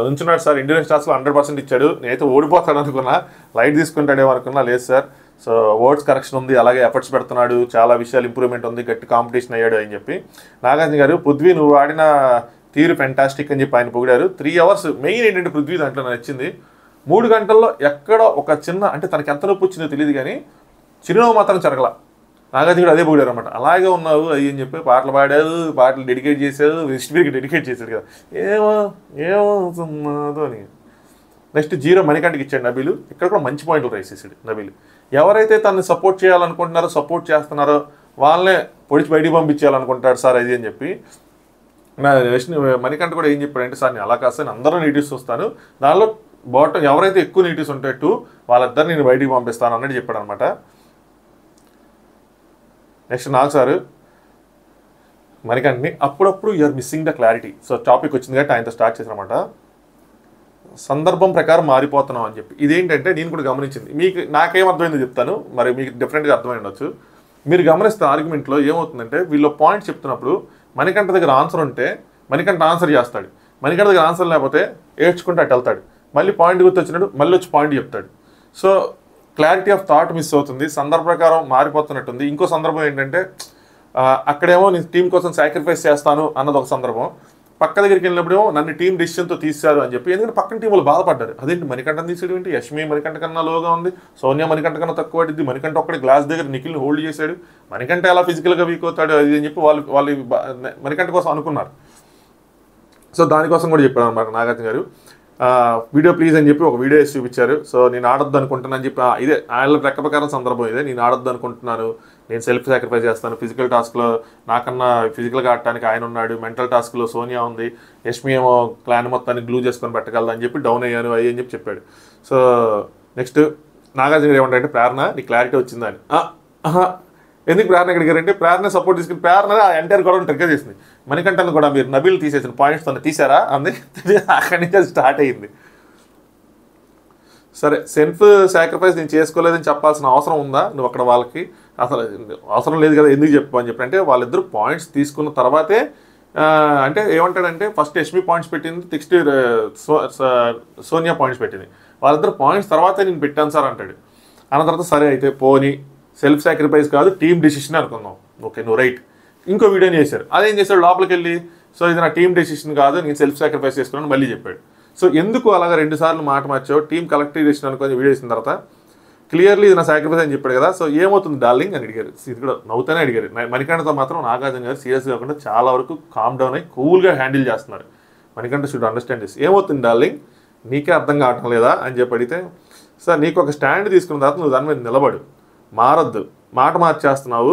నుంచున్నాడు సార్, ఇండియన్ స్టార్స్లో 100% ఇచ్చాడు, నేనైతే ఓడిపోతాడు అనుకున్నా, లైట్ తీసుకుంటాడేమో అనుకున్నా, లేదు సార్. సో వర్డ్స్ కరెక్షన్ ఉంది, అలాగే ఎఫర్ట్స్ పెడుతున్నాడు, చాలా విషయాలు ఇంప్రూవ్మెంట్ ఉంది, గట్టి కాంపిటీషన్ అయ్యాడు అని చెప్పి. నాగార్జున గారు పృథ్వీ నువ్వు ఆడిన తీరు ఫెంటాస్టిక్ అని చెప్పి ఆయన పొగిడారు. 3 hours మెయిన్ ఏంటంటే పృథ్వీ దాంట్లో నచ్చింది, 3 గంటల్లో ఎక్కడో ఒక చిన్న, అంటే తనకి ఎంత నొప్పి వచ్చిందో తెలియదు కానీ చిరునవ్వు మాత్రం జరగల. నాగార్జున కూడా అదే పొగిడారు అనమాట, అలాగే ఉన్నావు అది అని చెప్పి. పాటలు పాడారు, పాటలు డెడికేట్ చేశారు, హిస్టరీకి డెడికేట్ చేశారు కదా, ఏమో ఏమో అని. నెక్స్ట్ 0 మణికంఠకి ఇచ్చాడు నబీలు. ఇక్కడ కూడా మంచి పాయింట్లు రైస్ చేశాడు నబీలు. ఎవరైతే తనని సపోర్ట్ చేయాలనుకుంటున్నారో, సపోర్ట్ చేస్తున్నారో వాళ్ళనే పొడిచి బయటికి పంపించేయాలనుకుంటాడు సార్ అది అని చెప్పి. నెక్స్ట్ మణికంఠ కూడా ఏం చెప్పాడంటే, సార్ నేను అలా కాదు సార్, అందరూ నెగిటివ్స్ వస్తాను, దానిలో బాటం ఎవరైతే ఎక్కువ నెగిటివ్స్ ఉంటాయో వాళ్ళిద్దరు నేను బయటికి పంపిస్తాను అన్నట్టు చెప్పాడు అనమాట. నెక్స్ట్ నాగ్ సార్ మణికంఠని అప్పుడప్పుడు you are missing the clarity. So topic వచ్చింది కాబట్టి ఆయనతో స్టార్ట్ చేశారనమాట. సందర్భం ప్రకారం మారిపోతున్నాం అని చెప్పి. ఇదేంటంటే నేను కూడా గమనించింది, మీకు నాకేం అర్థమైందో చెప్తాను, మరి మీకు డిఫరెంట్గా అర్థమై ఉండొచ్చు. మీరు గమనిస్తే ఆర్గ్యుమెంట్లో ఏమవుతుందంటే, వీళ్ళు పాయింట్ చెప్తున్నప్పుడు మణికంఠ దగ్గర ఆన్సర్ ఉంటే మణికంఠ ఆన్సర్ చేస్తాడు, మణికంఠ దగ్గర ఆన్సర్ లేకపోతే ఏడ్చుకుంటే అటు వెళ్తాడు, మళ్ళీ పాయింట్ గుర్తొచ్చినాడు మళ్ళీ వచ్చి పాయింట్ చెప్తాడు. So clarity of thought miss అవుతుంది, సందర్భ ప్రకారం మారిపోతున్నట్టుంది. ఇంకో సందర్భం ఏంటంటే, అక్కడేమో నేను టీం కోసం సాక్రిఫైస్ చేస్తాను అన్నది ఒక సందర్భం, పక్క దగ్గరికి వెళ్ళినప్పుడేమో నన్ను టీం డిసిషన్తో తీశారు అని చెప్పి. ఎందుకంటే పక్కన టీం వాళ్ళు బాధపడ్డారు, అదేంటి మణికంఠని తీసేది ఏంటి, యష్మి మణికంఠ కన్నా లోగా ఉంది, సోనియా మణికంఠ కన్నా తక్కువ పడింది, మణికంఠ ఒక్కడే గ్లాస్ దగ్గర నిఖిల్ని హోల్డ్ చేశాడు, మణికంఠ ఎలా ఫిజికల్గా వీక్ అవుతాడు అది అని చెప్పి వాళ్ళు మణికంఠ కోసం అనుకున్నారు. సో దానికోసం కూడా చెప్పారు అనమాట నాగార్జున గారు. వీడియో ప్లీజ్ అని చెప్పి ఒక వీడియో వేసి చూపించారు. సో నేను ఆడొద్దు అనుకుంటున్నాను చెప్పి, ఇదే ఆయన లెక్క ప్రకారం సందర్భం ఇదే, నేను ఆడొద్దు అనుకుంటున్నాను, నేను సెల్ఫ్ సాక్రిఫైస్ చేస్తాను, ఫిజికల్ టాస్క్లో నాకన్నా ఫిజికల్గా ఆడటానికి ఆయన ఉన్నాడు, మెంటల్ టాస్క్లో సోనియా ఉంది, యష్మి ఏమో క్లాన్ మొత్తాన్ని గ్లూ చేసుకొని పెట్టగలదు అని చెప్పి డౌన్ అయ్యాను అది అని చెప్పి చెప్పాడు. సో నెక్స్ట్ నాగార్జున గారు ఏమంటారంటే, ప్రేరణ నీ క్లారిటీ వచ్చిందా అని. ఎందుకు ప్రేరణ అడిగారంటే, ప్రేరణ సపోర్ట్ తీసుకుని ప్రేరణ ఎంటైర్ కూడా ట్రిగ్గర్ చేసింది. మణికంఠను కూడా మీరు నబీల్ తీసేసిన పాయింట్స్ తను తీసారా అంది, అక్కడి నుంచి అది స్టార్ట్ అయ్యింది. సరే సెల్ఫ్ సాక్రిఫైస్ నేను చేసుకోలేదని చెప్పాల్సిన అవసరం ఉందా నువ్వు అక్కడ వాళ్ళకి, అసలు అవసరం లేదు కదా, ఎందుకు చెప్పు అని చెప్పి. అంటే వాళ్ళిద్దరు పాయింట్స్ తీసుకున్న తర్వాతే, అంటే ఏమంటాడంటే ఫస్ట్ యష్మి పాయింట్స్ పెట్టింది, నెక్స్ట్ సోనియా పాయింట్స్ పెట్టింది, వాళ్ళిద్దరు పాయింట్స్ తర్వాతే నేను పెట్టాను సార్ అంటాడు. అన్న తర్వాత సరే అయితే పోనీ సెల్ఫ్ సాక్రిఫైస్ కాదు టీమ్ డిసిషన్ అనుకుందాం, ఓకే నువ్వు రైట్. ఇంకో వీడియోని చేశారు, అదేం చేశాడు లోపలికి వెళ్ళి, సో ఇది నా టీమ్ డెసిషన్ కాదు నేను సెల్ఫ్ సాక్రిఫైస్ చేసుకున్నాను మళ్ళీ చెప్పాడు. సో ఎందుకు అలాగా 2 సార్లు మాట మార్చావు, టీం కలెక్టివ్ డెసిషన్ అనుకొని వీడియో చేసిన తర్వాత క్లియర్లీ ఇది నా సాక్రిఫైస్ అని చెప్పాడు కదా, సో ఏమవుతుంది డార్లింగ్ అని అడిగారు. ఇది కూడా నవ్వుతానే అడిగారు. మణికంఠతో మాత్రం నాగార్జున గారు సీరియస్ కాకుండా చాలా వరకు కామ్ డౌన్ అయ్యి కూల్గా హ్యాండిల్ చేస్తున్నారు. Manikanta should understand this. ఏమవుతుంది డార్లింగ్ నీకే అర్థం కావటం లేదా అని చెప్పి అడిగితే, సార్ నీకు ఒక స్టాండ్ తీసుకున్న తర్వాత నువ్వు దాని మీద నిలబడు, మారద్దు, మాట మార్చేస్తున్నావు,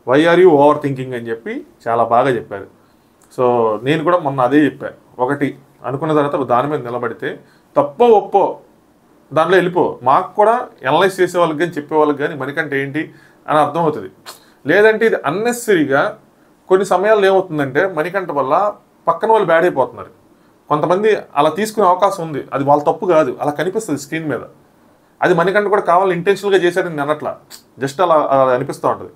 why are you over thinking అని చెప్పి చాలా బాగా చెప్పారు. సో నేను కూడా మొన్న అదే చెప్పాను, ఒకటి అనుకున్న తర్వాత దాని మీద నిలబడితే తప్పో ఒప్పో దానిలో వెళ్ళిపో, మాకు కూడా అనలైజ్ చేసే వాళ్ళకి కానీ చెప్పే వాళ్ళకి కానీ మణికంఠ ఏంటి అని అర్థమవుతుంది. లేదంటే ఇది అన్నెసరీగా కొన్ని సమయాల్లో ఏమవుతుందంటే మణికంఠ వల్ల పక్కన వాళ్ళు బ్యాడ్ అయిపోతున్నారు. కొంతమంది అలా తీసుకునే అవకాశం ఉంది, అది వాళ్ళ తప్పు కాదు, అలా కనిపిస్తుంది స్క్రీన్ మీద. అది మణికంఠ కూడా కావాలని ఇంటెన్షనల్గా చేశారని నేను అనట్లా, జస్ట్ అలా అనిపిస్తూ ఉంటుంది.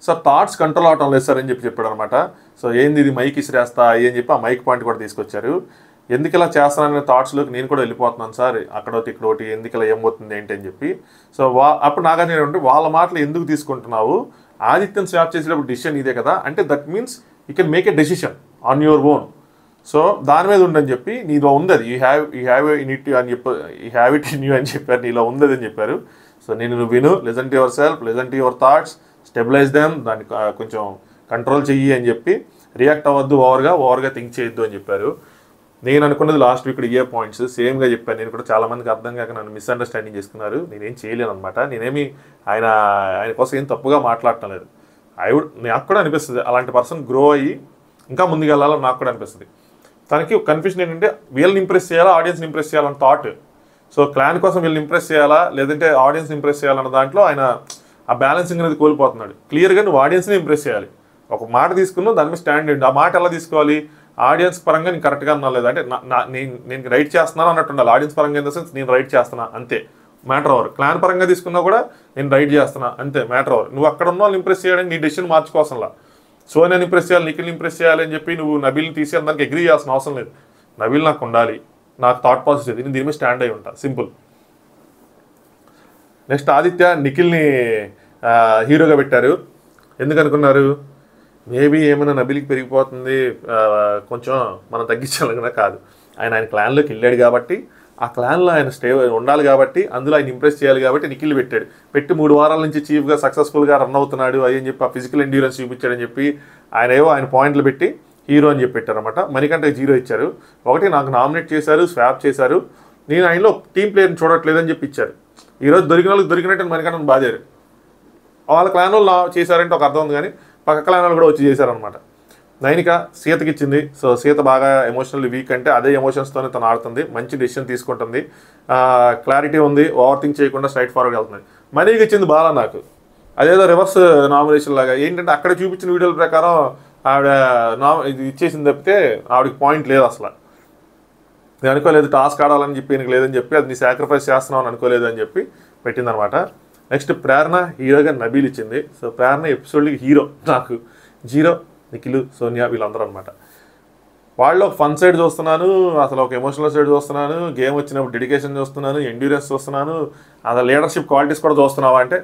సార్ థాట్స్ కంట్రోల్ అవటం లేదు సార్ అని చెప్పాడు అనమాట. సో ఏంది ఇది మైక్ ఇసిరేస్తా అని చెప్పి ఆ మైక్ పాయింట్ కూడా తీసుకొచ్చారు. ఎందుకు ఇలా చేస్తాననే థాట్స్లోకి నేను కూడా వెళ్ళిపోతున్నాను సార్, అక్కడోటి ఇక్కడోటి ఎందుకు ఇలా ఏమవుతుంది ఏంటి అని చెప్పి. సో అప్పుడు నాగార్జున అంటే వాళ్ళ మాటలు ఎందుకు తీసుకుంటున్నావు, ఆదిత్యను స్వాప్ చేసేటప్పుడు డిసిషన్ ఇదే కదా అంటే, that means you can make a decision on your own. So దాని మీద ఉండని చెప్పి నీలో ఉంది అది, యూ హ్యావ్ ఇన్ ఇట్ అని చెప్పి, you have it in you అని చెప్పారు, నీలో ఉంది అని చెప్పారు. సో నేను నువ్వు విను, listen to yourself, listen to your thoughts, stabilize them, దాన్ని కొంచెం కంట్రోల్ చెయ్యి అని చెప్పి, రియాక్ట్ అవ్వద్దు ఓవర్గా థింక్ చేయొద్దు అని చెప్పారు. నేను అనుకున్నది లాస్ట్ వీక్ ఏ పాయింట్స్ సేమ్గా చెప్పాను. నేను కూడా చాలామందికి అర్థం కాక నన్ను మిస్అండర్స్టాండింగ్ చేసుకున్నారు. నేనేం చేయలేను అనమాట, నేనేమి ఆయన కోసం ఏం తప్పుగా మాట్లాడటం లేదు. నాకు కూడా అనిపిస్తుంది అలాంటి పర్సన్ గ్రో అయ్యి ఇంకా ముందుకు వెళ్ళాలని నాకు కూడా అనిపిస్తుంది. తనకి కన్ఫ్యూజన్ ఏంటంటే వీళ్ళని ఇంప్రెస్ చేయాలా ఆడియన్స్ని ఇంప్రెస్ చేయాలని థాట్. సో క్లాన్ కోసం వీళ్ళని ఇంప్రెస్ చేయాలా లేదంటే ఆడియన్స్ని ఇంప్రెస్ చేయాలన్న దాంట్లో ఆయన ఆ బ్యాలెన్సింగ్ అనేది కోల్పోతున్నాడు. క్లియర్గా నువ్వు ఆడియన్స్ని ఇంప్రెస్ చేయాలి, ఒక మాట తీసుకున్నావు దాని మీద స్టాండ్ ఏంటి, ఆ మాట ఎలా తీసుకోవాలి, ఆడియన్స్ పరంగా నేను కరెక్ట్గా అన్నా లేదా అంటే నేను రైట్ చేస్తున్నాను అన్నట్టు ఉండాలి. ఆడియన్స్ పరంగా ఇన్ ద సెన్స్ నేను రైట్ చేస్తున్నా అంతే, మ్యాటర్ ఓవర్. క్లాన్ పరంగా తీసుకున్నా కూడా నేను రైట్ చేస్తున్నా అంతే, మ్యాటర్ ఓవర్. నువ్వు అక్కడ ఉన్న వాళ్ళు ఇంప్రెస్ చేయడానికి నీ డెసిషన్ మార్చుకోవాల్సింలా. సోనియాని ఇంప్రెస్ చేయాలి, నిఖిల్ని ఇంప్రెస్ చేయాలి అని చెప్పి నువ్వు నబీల్ని తీసి అందరికి అగ్రీ చేయాల్సిన అవసరం లేదు. నబీల్ నాకు ఉండాలి, నాకు థాట్ ప్రాసెస్ ఇది, నేను దీని మీద స్టాండ్ అయి ఉంటా, సింపుల్. నెక్స్ట్ ఆదిత్య నిఖిల్ని హీరోగా పెట్టారు. ఎందుకు అనుకున్నారు? మేబీ ఏమైనా నబీల్కి పెరిగిపోతుంది, కొంచెం మనం తగ్గించాలన్నా కాదు. ఆయన క్లాన్లోకి వెళ్ళాడు కాబట్టి, ఆ క్లాన్లో ఆయన ఉండాలి కాబట్టి, అందులో ఆయన ఇంప్రెస్ చేయాలి కాబట్టి నిఖిల్ పెట్టాడు. పెట్టి 3 వారాల నుంచి చీఫ్గా సక్సెస్ఫుల్గా రన్ అవుతున్నాడు అని చెప్పి ఆ ఫిజికల్ ఎండ్యూరెన్స్ చూపించాడని చెప్పి ఆయన పాయింట్లు పెట్టి హీరో అని చెప్పి పెట్టారనమాట. మణికంఠకి 0 ఇచ్చారు. ఒకటి నాకు నామినేట్ చేశారు, స్వాప్ చేశారు, నేను ఆయనలో టీం ప్లేయర్ని చూడట్లేదని చెప్పి ఇచ్చారు. ఈరోజు దొరికిన వాళ్ళకి దొరికినట్టు మణికంఠను బాధారు. వాళ్ళ క్లాన్ వాళ్ళు చేశారంటే ఒక అర్థం ఉంది, కానీ పక్క క్లాన్ వాళ్ళు కూడా వచ్చి చేశారనమాట. నైనిక సీతకి ఇచ్చింది. సో సీత బాగా ఎమోషనల్లీ వీక్ అంటే అదే ఎమోషన్స్తోనే తను ఆడుతుంది, మంచి డెసిషన్ తీసుకుంటుంది, క్లారిటీ ఉంది, ఓవర్ థింక్ చేయకుండా స్ట్రైట్ ఫార్వర్డ్ వెళ్తుంది. మనీకి ఇచ్చింది బాగా. నాకు అదేదో రివర్స్ నామినేషన్ లాగా ఏంటంటే అక్కడ చూపించిన వీడియోల ప్రకారం ఆవిడ ఇది ఇచ్చేసింది తప్పితే ఆవిడకి పాయింట్ లేదు అసలు. నేను అనుకోలేదు టాస్క్ ఆడాలని చెప్పి నీకు లేదని చెప్పి, అది నీ సాక్రిఫైస్ చేస్తున్నావు అని అనుకోలేదు అని చెప్పి పెట్టిందనమాట. నెక్స్ట్ ప్రేరణ హీరోగా నబీల్ ఇచ్చింది. సో ప్రేరణ ఎపిసోడ్కి హీరో, నాకు 0, నిఖిల్, సోనియా వీళ్ళందరూ అనమాట. వాళ్ళు ఒక ఫన్ సైడ్ చూస్తున్నాను, అసలు ఒక ఎమోషనల్ సైడ్ చూస్తున్నాను, గేమ్ వచ్చినప్పుడు డెడికేషన్ చూస్తున్నాను, ఎండ్యూరెన్స్ చూస్తున్నాను, అసలు లీడర్షిప్ క్వాలిటీస్ కూడా చూస్తున్నావా అంటే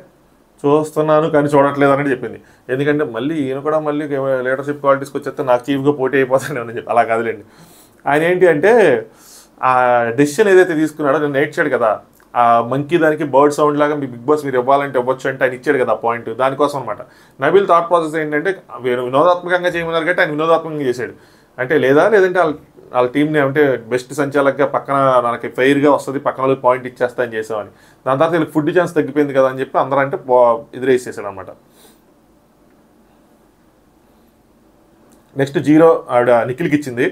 చూస్తున్నాను కానీ చూడట్లేదు అనేది చెప్పింది. ఎందుకంటే మళ్ళీ ఈయన కూడా మళ్ళీ లీడర్షిప్ క్వాలిటీస్కి వచ్చేస్తే నాకు చీఫ్గా పోటీ అయిపోతాను అని చెప్పి. అలా కాదులేండి, ఆయన ఏంటి అంటే ఆ డెసిషన్ ఏదైతే తీసుకున్నాడో నేను నేర్చాడు కదా, ఆ మంకీ దానికి బర్డ్ సౌండ్ లాగా మీ బిగ్ బాస్ మీరు ఇవ్వాలంటే ఇవ్వచ్చు అంటే ఆయన ఇచ్చాడు కదా పాయింట్, దానికోసం అనమాట. నబీల్ థాట్ ప్రాసెస్ ఏంటంటే వినోదాత్మకంగా చేయమన్నారు కాబట్టి ఆయన వినోదాత్మకంగా చేశాడు. అంటే లేదంటే వాళ్ళ టీంని అంటే బెస్ట్ సంచాలకుగా పక్కన మనకి ఫెయిర్గా వస్తుంది, పక్కన పాయింట్ ఇచ్చేస్తా అని చేసామని. దాని తర్వాత వీళ్ళకి ఫుడ్ ఛాన్స్ తగ్గిపోయింది కదా అని చెప్పి అందరూ అంటే ఎదురేసేసాడు అనమాట. నెక్స్ట్ 0 ఆవిడ నిఖిల్కి ఇచ్చింది.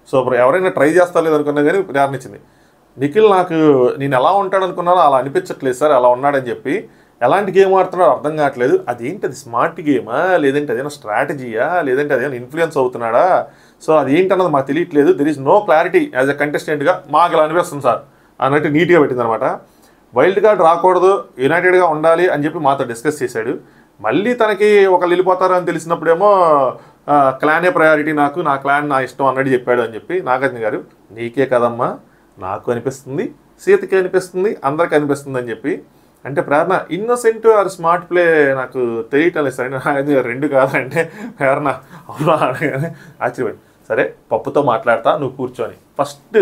సో ఎవరైనా ట్రై చేస్తా లేదనుకున్నా కానీ ప్రేరణించింది. నిఖిల్ నాకు నేను ఎలా ఉంటాడు అనుకున్నానో అలా అనిపించట్లేదు సార్, అలా ఉన్నాడని చెప్పి. ఎలాంటి గేమ్ ఆడుతున్నాడో అర్థం కావట్లేదు. అదేంటి, అది స్మార్ట్ గేమా, లేదంటే అదేనా స్ట్రాటజీయా, లేదంటే అదేనా ఇన్ఫ్లుయెన్స్ అవుతున్నాడా, సో అది ఏంటన్నది మాకు తెలియట్లేదు. There is no clarity as a కంటెస్టెంట్గా మాకు ఇలా అనిపిస్తుంది సార్ అన్నట్టు నీట్గా పెట్టిందనమాట. వైల్డ్ కార్డ్ రాకూడదు, యునైటెడ్గా ఉండాలి అని చెప్పి మాతో డిస్కస్ చేశాడు. మళ్ళీ తనకి ఒకళ్ళు వెళ్ళిపోతారు అని తెలిసినప్పుడేమో క్లానే ప్రయారిటీ, నాకు నా క్లాన్ నా ఇష్టం అన్నట్టు చెప్పాడు అని చెప్పి. నాగార్జున గారు నీకే కదమ్మా, నాకు అనిపిస్తుంది, సీతకి అనిపిస్తుంది, అందరికి అనిపిస్తుంది అని చెప్పి. అంటే ప్రేరణ ఇన్నోసెంట్ ఆర్ స్మార్ట్ ప్లే నాకు తెలియటం లేదు సార్. నాగార్జున గారు 2 కాదంటే ప్రేరణ అవునా అని ఆశ్చర్యపోయింది. సరే పప్పుతో మాట్లాడతా, నువ్వు కూర్చొని ఫస్ట్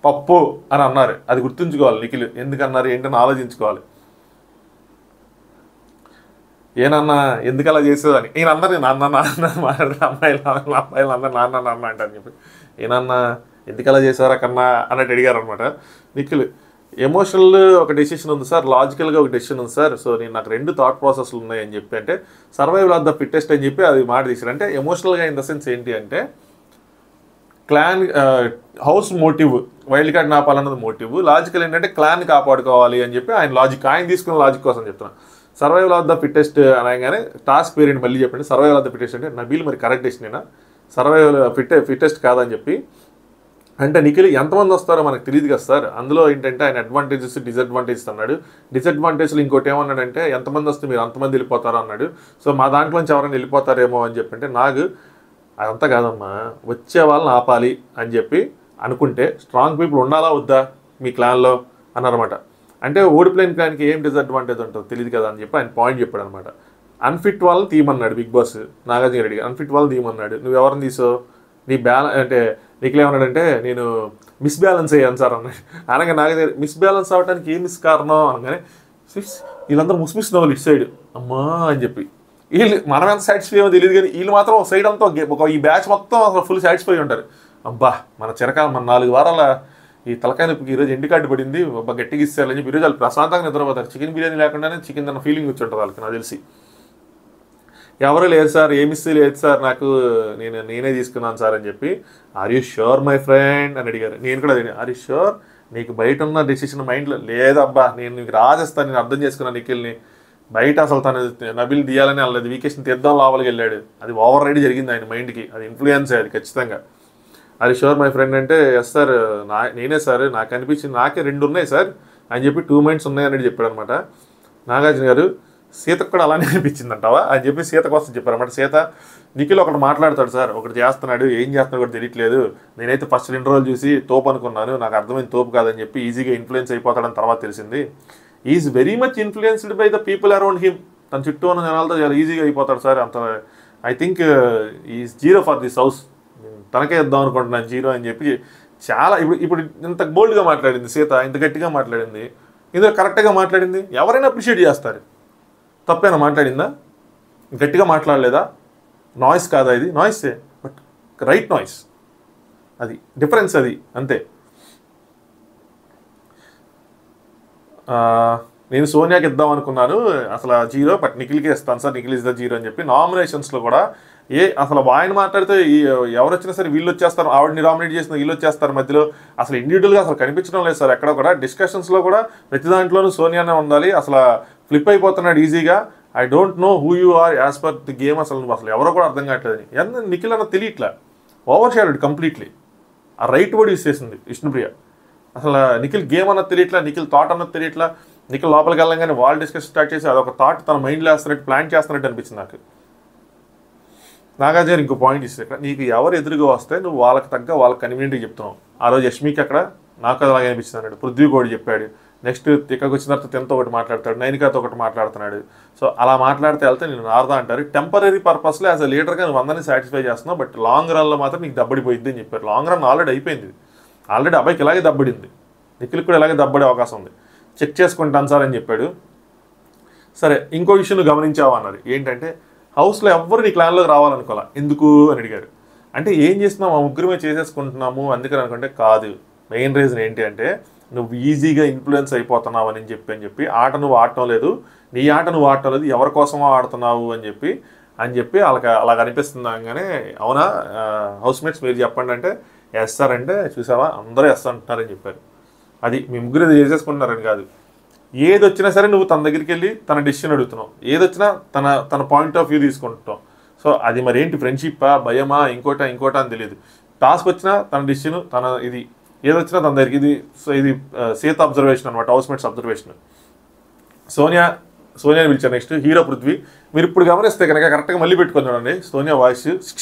పప్పు అని అన్నారు, అది గుర్తుంచుకోవాలి నిఖిల్. ఎందుకన్నారు ఏంటని ఆలోచించుకోవాలి. ఏనన్నా ఎందుకు అలా చేసేదని ఈయన అందరినీ నాన్న మాట్లాడితే అమ్మాయిలు అందరు నాన్న అంటారని చెప్పి, ఏనన్నా ఎందుకు అలా చేసారా కన్నా అన్నట్టు అడిగారు అనమాట. నిఖిల్ ఎమోషనల్ ఒక డెసిషన్ ఉంది సార్, లాజికల్గా ఒక డెసిషన్ ఉంది సార్, సో నేను నాకు 2 థాట్ ప్రాసెస్లు ఉన్నాయి అని చెప్పి. అంటే సర్వైవల్ ఆఫ్ ద ఫిట్టెస్ట్ అని చెప్పి అది మాట తీసారు. అంటే ఎమోషనల్గా ఇన్ ద సెన్స్ ఏంటి అంటే clan house motive, wild card నాపాలన్నది మోటివ్, లాజికల్ ఏంటంటే క్లాన్ కాపాడుకోవాలి అని చెప్పి ఆయన లాజిక్, ఆయన తీసుకున్న లాజిక్ కోసం చెప్తున్నా. సర్వైవల్ ఆఫ్ ద ఫిట్టెస్ట్ అనగానే టాస్క్ పేరెంట్ మళ్ళీ చెప్పండి. సర్వైవల్ ఆఫ్ ద ఫిట్టెస్ట్ అంటే నబీల్ మరి కరెక్ట్ డెసిషనేనా, సర్వైవల్ ఫిట్టెస్ట్ కాదని చెప్పి. అంటే నిఖిల్ ఎంతమంది వస్తారో మనకు తెలియదు కదా సార్, అందులో ఏంటంటే ఆయన అడ్వాంటేజెస్ డిసడ్వాంటేజెస్ అన్నాడు. డిసడ్వాంటేజ్లు ఇంకోటి ఏమన్నాడంటే ఎంతమంది వస్తే మీరు అంతమంది వెళ్ళిపోతారో అన్నాడు. సో మా దాంట్లోంచి ఎవరైనా వెళ్ళిపోతారేమో అని చెప్పి. అంటే నాకు అదంతా కాదమ్మా, వచ్చే వాళ్ళని ఆపాలి అని చెప్పి అనుకుంటే స్ట్రాంగ్ పీపుల్ ఉండాలా వద్దా మీ క్లాన్లో అన్నారన్నమాట. అంటే ఓడిపోయిన క్లాన్కి ఏం డిసడ్వాంటేజ్ ఉంటుందో తెలియదు కదా అని చెప్పి ఆయన పాయింట్ చెప్పాడు అనమాట. అన్ఫిట్ వాళ్ళని తీయమన్నాడు Bigg Boss Nagarjuna Reddy. Unfit వాళ్ళని తీయమన్నాడు. నువ్వు ఎవరిని తీసో నీ అంటే నీకులు ఏమన్నాడంటే నేను మిస్బ్యాలెన్స్ అయ్యాను సార్ అన్నాడు. అనగా నాగార్జున మిస్బ్యాలెన్స్ అవ్వడానికి ఏం కారణం అనగానే వీళ్ళందరూ ముస్మిస్ నవ్వులు ఇటు సైడ్ అమ్మా అని చెప్పి. వీళ్ళు మనం ఎంత సాటిస్ఫై అయ్యో తెలియదు కానీ వీళ్ళు మాత్రం సైడ్ అంతా ఈ బ్యాచ్ మొత్తం అసలు ఫుల్ సాటిస్ఫై ఉంటారు. అబ్బా మన చిరకాలం మన 4 వారాల ఈ తలకాయ నొప్పికి ఈరోజు ఎండి కార్డు పడింది, గట్టిగా ఇస్తారని చెప్పి ఈరోజు వాళ్ళు ప్రశాంతంగా నిద్రపోతారు. చికెన్ బిర్యానీ లేకుండానే చికెన్ అన్న ఫీలింగ్ వచ్చి ఉంటుంది వాళ్ళకి నాకు తెలిసి. ఎవరు లేదు సార్, ఏమి ఇస్తే లేదు సార్, నాకు నేనే తీసుకున్నాను సార్ అని చెప్పి. Are you sure my friend అని అడిగారు. నేను కూడా అడిగాను ఆర్ యూ ష్యూర్, నీకు బయట ఉన్న డెసిషన్ మైండ్లో లేదబ్బా, నేను నీకు రాజేస్తాను, నేను అర్థం చేసుకున్నాను నిఖిల్ని. బయట అసలు తను నబీల్ తీయాలని వెళ్ళలేదు, వీకేషన్ తీద్దాం లోపలికి వెళ్ళాడు. అది ఓవర్ రైడ్ జరిగింది ఆయన మైండ్కి, అది ఇన్ఫ్లుయెన్స్ అయ్యేది ఖచ్చితంగా. అది షూర్ మై ఫ్రెండ్ అంటే ఎస్ సార్ నేనే సార్, నాకు అనిపించింది నాకే 2 ఉన్నాయి సార్ అని చెప్పి 2 మైండ్స్ ఉన్నాయి అనేది చెప్పాడు అనమాట. నాగార్జున గారు సీతకు కూడా అలానే అనిపించింది అంటావా అని చెప్పి సీత కోసం చెప్పారన్నమాట. సీత నిఖిల్ ఒకటి మాట్లాడతాడు సార్, ఒకటి చేస్తున్నాడు, ఏం చేస్తున్నాడు కూడా తెలియట్లేదు, నేనైతే ఫస్ట్ 2 రోజులు చూసి తోపు అనుకున్నాను, నాకు అర్థమైంది తోపు కాదని చెప్పి ఈజీగా ఇన్ఫ్లుయెన్స్ అయిపోతాడని తర్వాత తెలిసింది. Is very much influenced by the people around him. తన చుట్టూ ఉన్న జనాలతో చాలా ఈజీగా అయిపోతాడు సార్. అంత I think is zero for this house, తనకే ఇద్దాం అనుకుంటున్నాను జీరో అని చెప్పి చాలా ఇప్పుడు ఇంత బోల్డ్గా మాట్లాడింది సీత, ఇంత గట్టిగా మాట్లాడింది, ఇందులో కరెక్ట్గా మాట్లాడింది. ఎవరైనా అప్రిషియేట్ చేస్తారు. తప్పేనా మాట్లాడిందా? గట్టిగా మాట్లాడలేదా? నాయిస్ కాదా ఇది? నాయిసే, బట్ రైట్ నాయిస్. అది డిఫరెన్స్, అది అంతే. నేను సోనియాకి ఇద్దాం అనుకున్నాను అసలు జీరో, బట్ నిఖిల్కి ఇస్తాను sir, Nikhil is the zero అని చెప్పి నామినేషన్స్లో కూడా అసలు ఆయన మాట్లాడితే ఎవరు వచ్చినా సరే వీళ్ళు వచ్చేస్తారు, ఆవిడని నామినేట్ చేసిన వీళ్ళు వచ్చేస్తారు మధ్యలో. అసలు ఇండివిజువల్గా అసలు కనిపించడం లేదు సార్ ఎక్కడ కూడా. డిస్కషన్స్లో కూడా ప్రతి దాంట్లోనూ సోనియానే ఉండాలి. అసలు ఫ్లిప్ అయిపోతున్నాడు ఈజీగా. I don't know who you are as per the game. అసలు ఎవరో కూడా అర్థం కావట్లేదు. ఎంత నిఖిల్ అన్న తెలియట్లా, ఓవర్ షాడోడ్ కంప్లీట్లీ. ఆ రైట్ వర్డ్ యూస్ చేసింది విష్ణుప్రియ. అసలు నిఖిల్ గేమ్ అన్నది తెలియట్లా, నిఖిల్ థాట్ అన్నది తెలియట్లా. నిఖిల్ లోపలికి వెళ్ళంగానే వాళ్ళు డిస్కషన్ స్టార్ట్ చేసి అదొక థాట్ తన మైండ్లో వేస్తున్నట్టు, ప్లాన్ చేస్తున్నట్టు అనిపించింది నాకు. నాగార్జున ఇంకో పాయింట్ ఇస్తే, నీకు ఎవరు ఎదురుగా వస్తే నువ్వు వాళ్ళకి తగ్గ వాళ్ళకి కన్వీనియంట్గా చెప్తున్నావు. ఆ రోజు యష్మికి అక్కడ నాకు అలాగే అనిపించింది అన్నాడు. పృథ్వీ కూడా చెప్పాడు. నెక్స్ట్ ఇక్కడికి వచ్చిన తర్వాత తినతో ఒకటి మాట్లాడతాడు, నైనికాతో ఒకటి మాట్లాడుతున్నాడు. సో అలా మాట్లాడితే వెళ్తే నేను నారదా అంటారు. టెంపరీ పర్పస్లో యాజ్ అ లీడర్గా నువ్వు అందరినీ సాటిస్ఫై చేస్తున్నావు, బట్ లాంగ్ రన్లో మాత్రం నీకు దబ్బడిపోయింది అని చెప్పారు. లాంగ్ రన్ ఆల్రెడీ అయిపోయింది. ఆల్రెడీ అబ్బాయికి ఇలాగే దబ్బడింది, నిఖిల్కి కూడా ఇలాగే దబ్బడే అవకాశం ఉంది. చెక్ చేసుకుంటాను సార్ అని చెప్పాడు. సరే, ఇంకో విషయం నువ్వు గమనించావా అన్నారు. ఏంటంటే హౌస్లో ఎవ్వరు నీ క్లాన్లోకి రావాలనుకోవాలా, ఎందుకు అని అడిగారు. అంటే ఏం చేస్తున్నావు, మా ముగ్గురమే చేసేసుకుంటున్నాము అందుకని అనుకుంటే కాదు. మెయిన్ రీజన్ ఏంటి అంటే నువ్వు ఈజీగా ఇన్ఫ్లుయెన్స్ అయిపోతున్నావు అని చెప్పి ఆట నువ్వు ఆడటం లేదు, నీ ఆట నువ్వు ఆడటం లేదు, ఎవరి కోసమో ఆడుతున్నావు అని చెప్పి వాళ్ళకి అలా కనిపిస్తుంది. అనగానే అవునా హౌస్మేట్స్ మీరు చెప్పండి అంటే ఎస్ సార్ అంటే, చూసావా అందరూ ఎస్ అంటున్నారని చెప్పారు. అది మీ ముగ్గురు ఇది చేసేసుకుంటున్నారని కాదు. ఏది వచ్చినా సరే నువ్వు తన దగ్గరికి వెళ్ళి తన డెసిషన్ అడుగుతున్నావు, ఏదొచ్చినా తన పాయింట్ ఆఫ్ వ్యూ తీసుకుంటున్నావు. సో అది మరి ఏంటి, ఫ్రెండ్షిప్పా, భయమా, ఇంకోటా అని తెలియదు. టాస్క్ వచ్చినా తన డెసిషన్, తన ఇది ఏదొచ్చినా తన దగ్గరికి. ఇది సీత అబ్జర్వేషన్ అనమాట, హౌస్మేట్స్ అబ్జర్వేషన్. సోనియాని పిలిచారు. Next hero Prithvi. మీరు ఇప్పుడు గమనిస్తే కనుక కరెక్ట్గా మళ్ళీ పెట్టుకొని చూడండి, సోనియా వాయిస్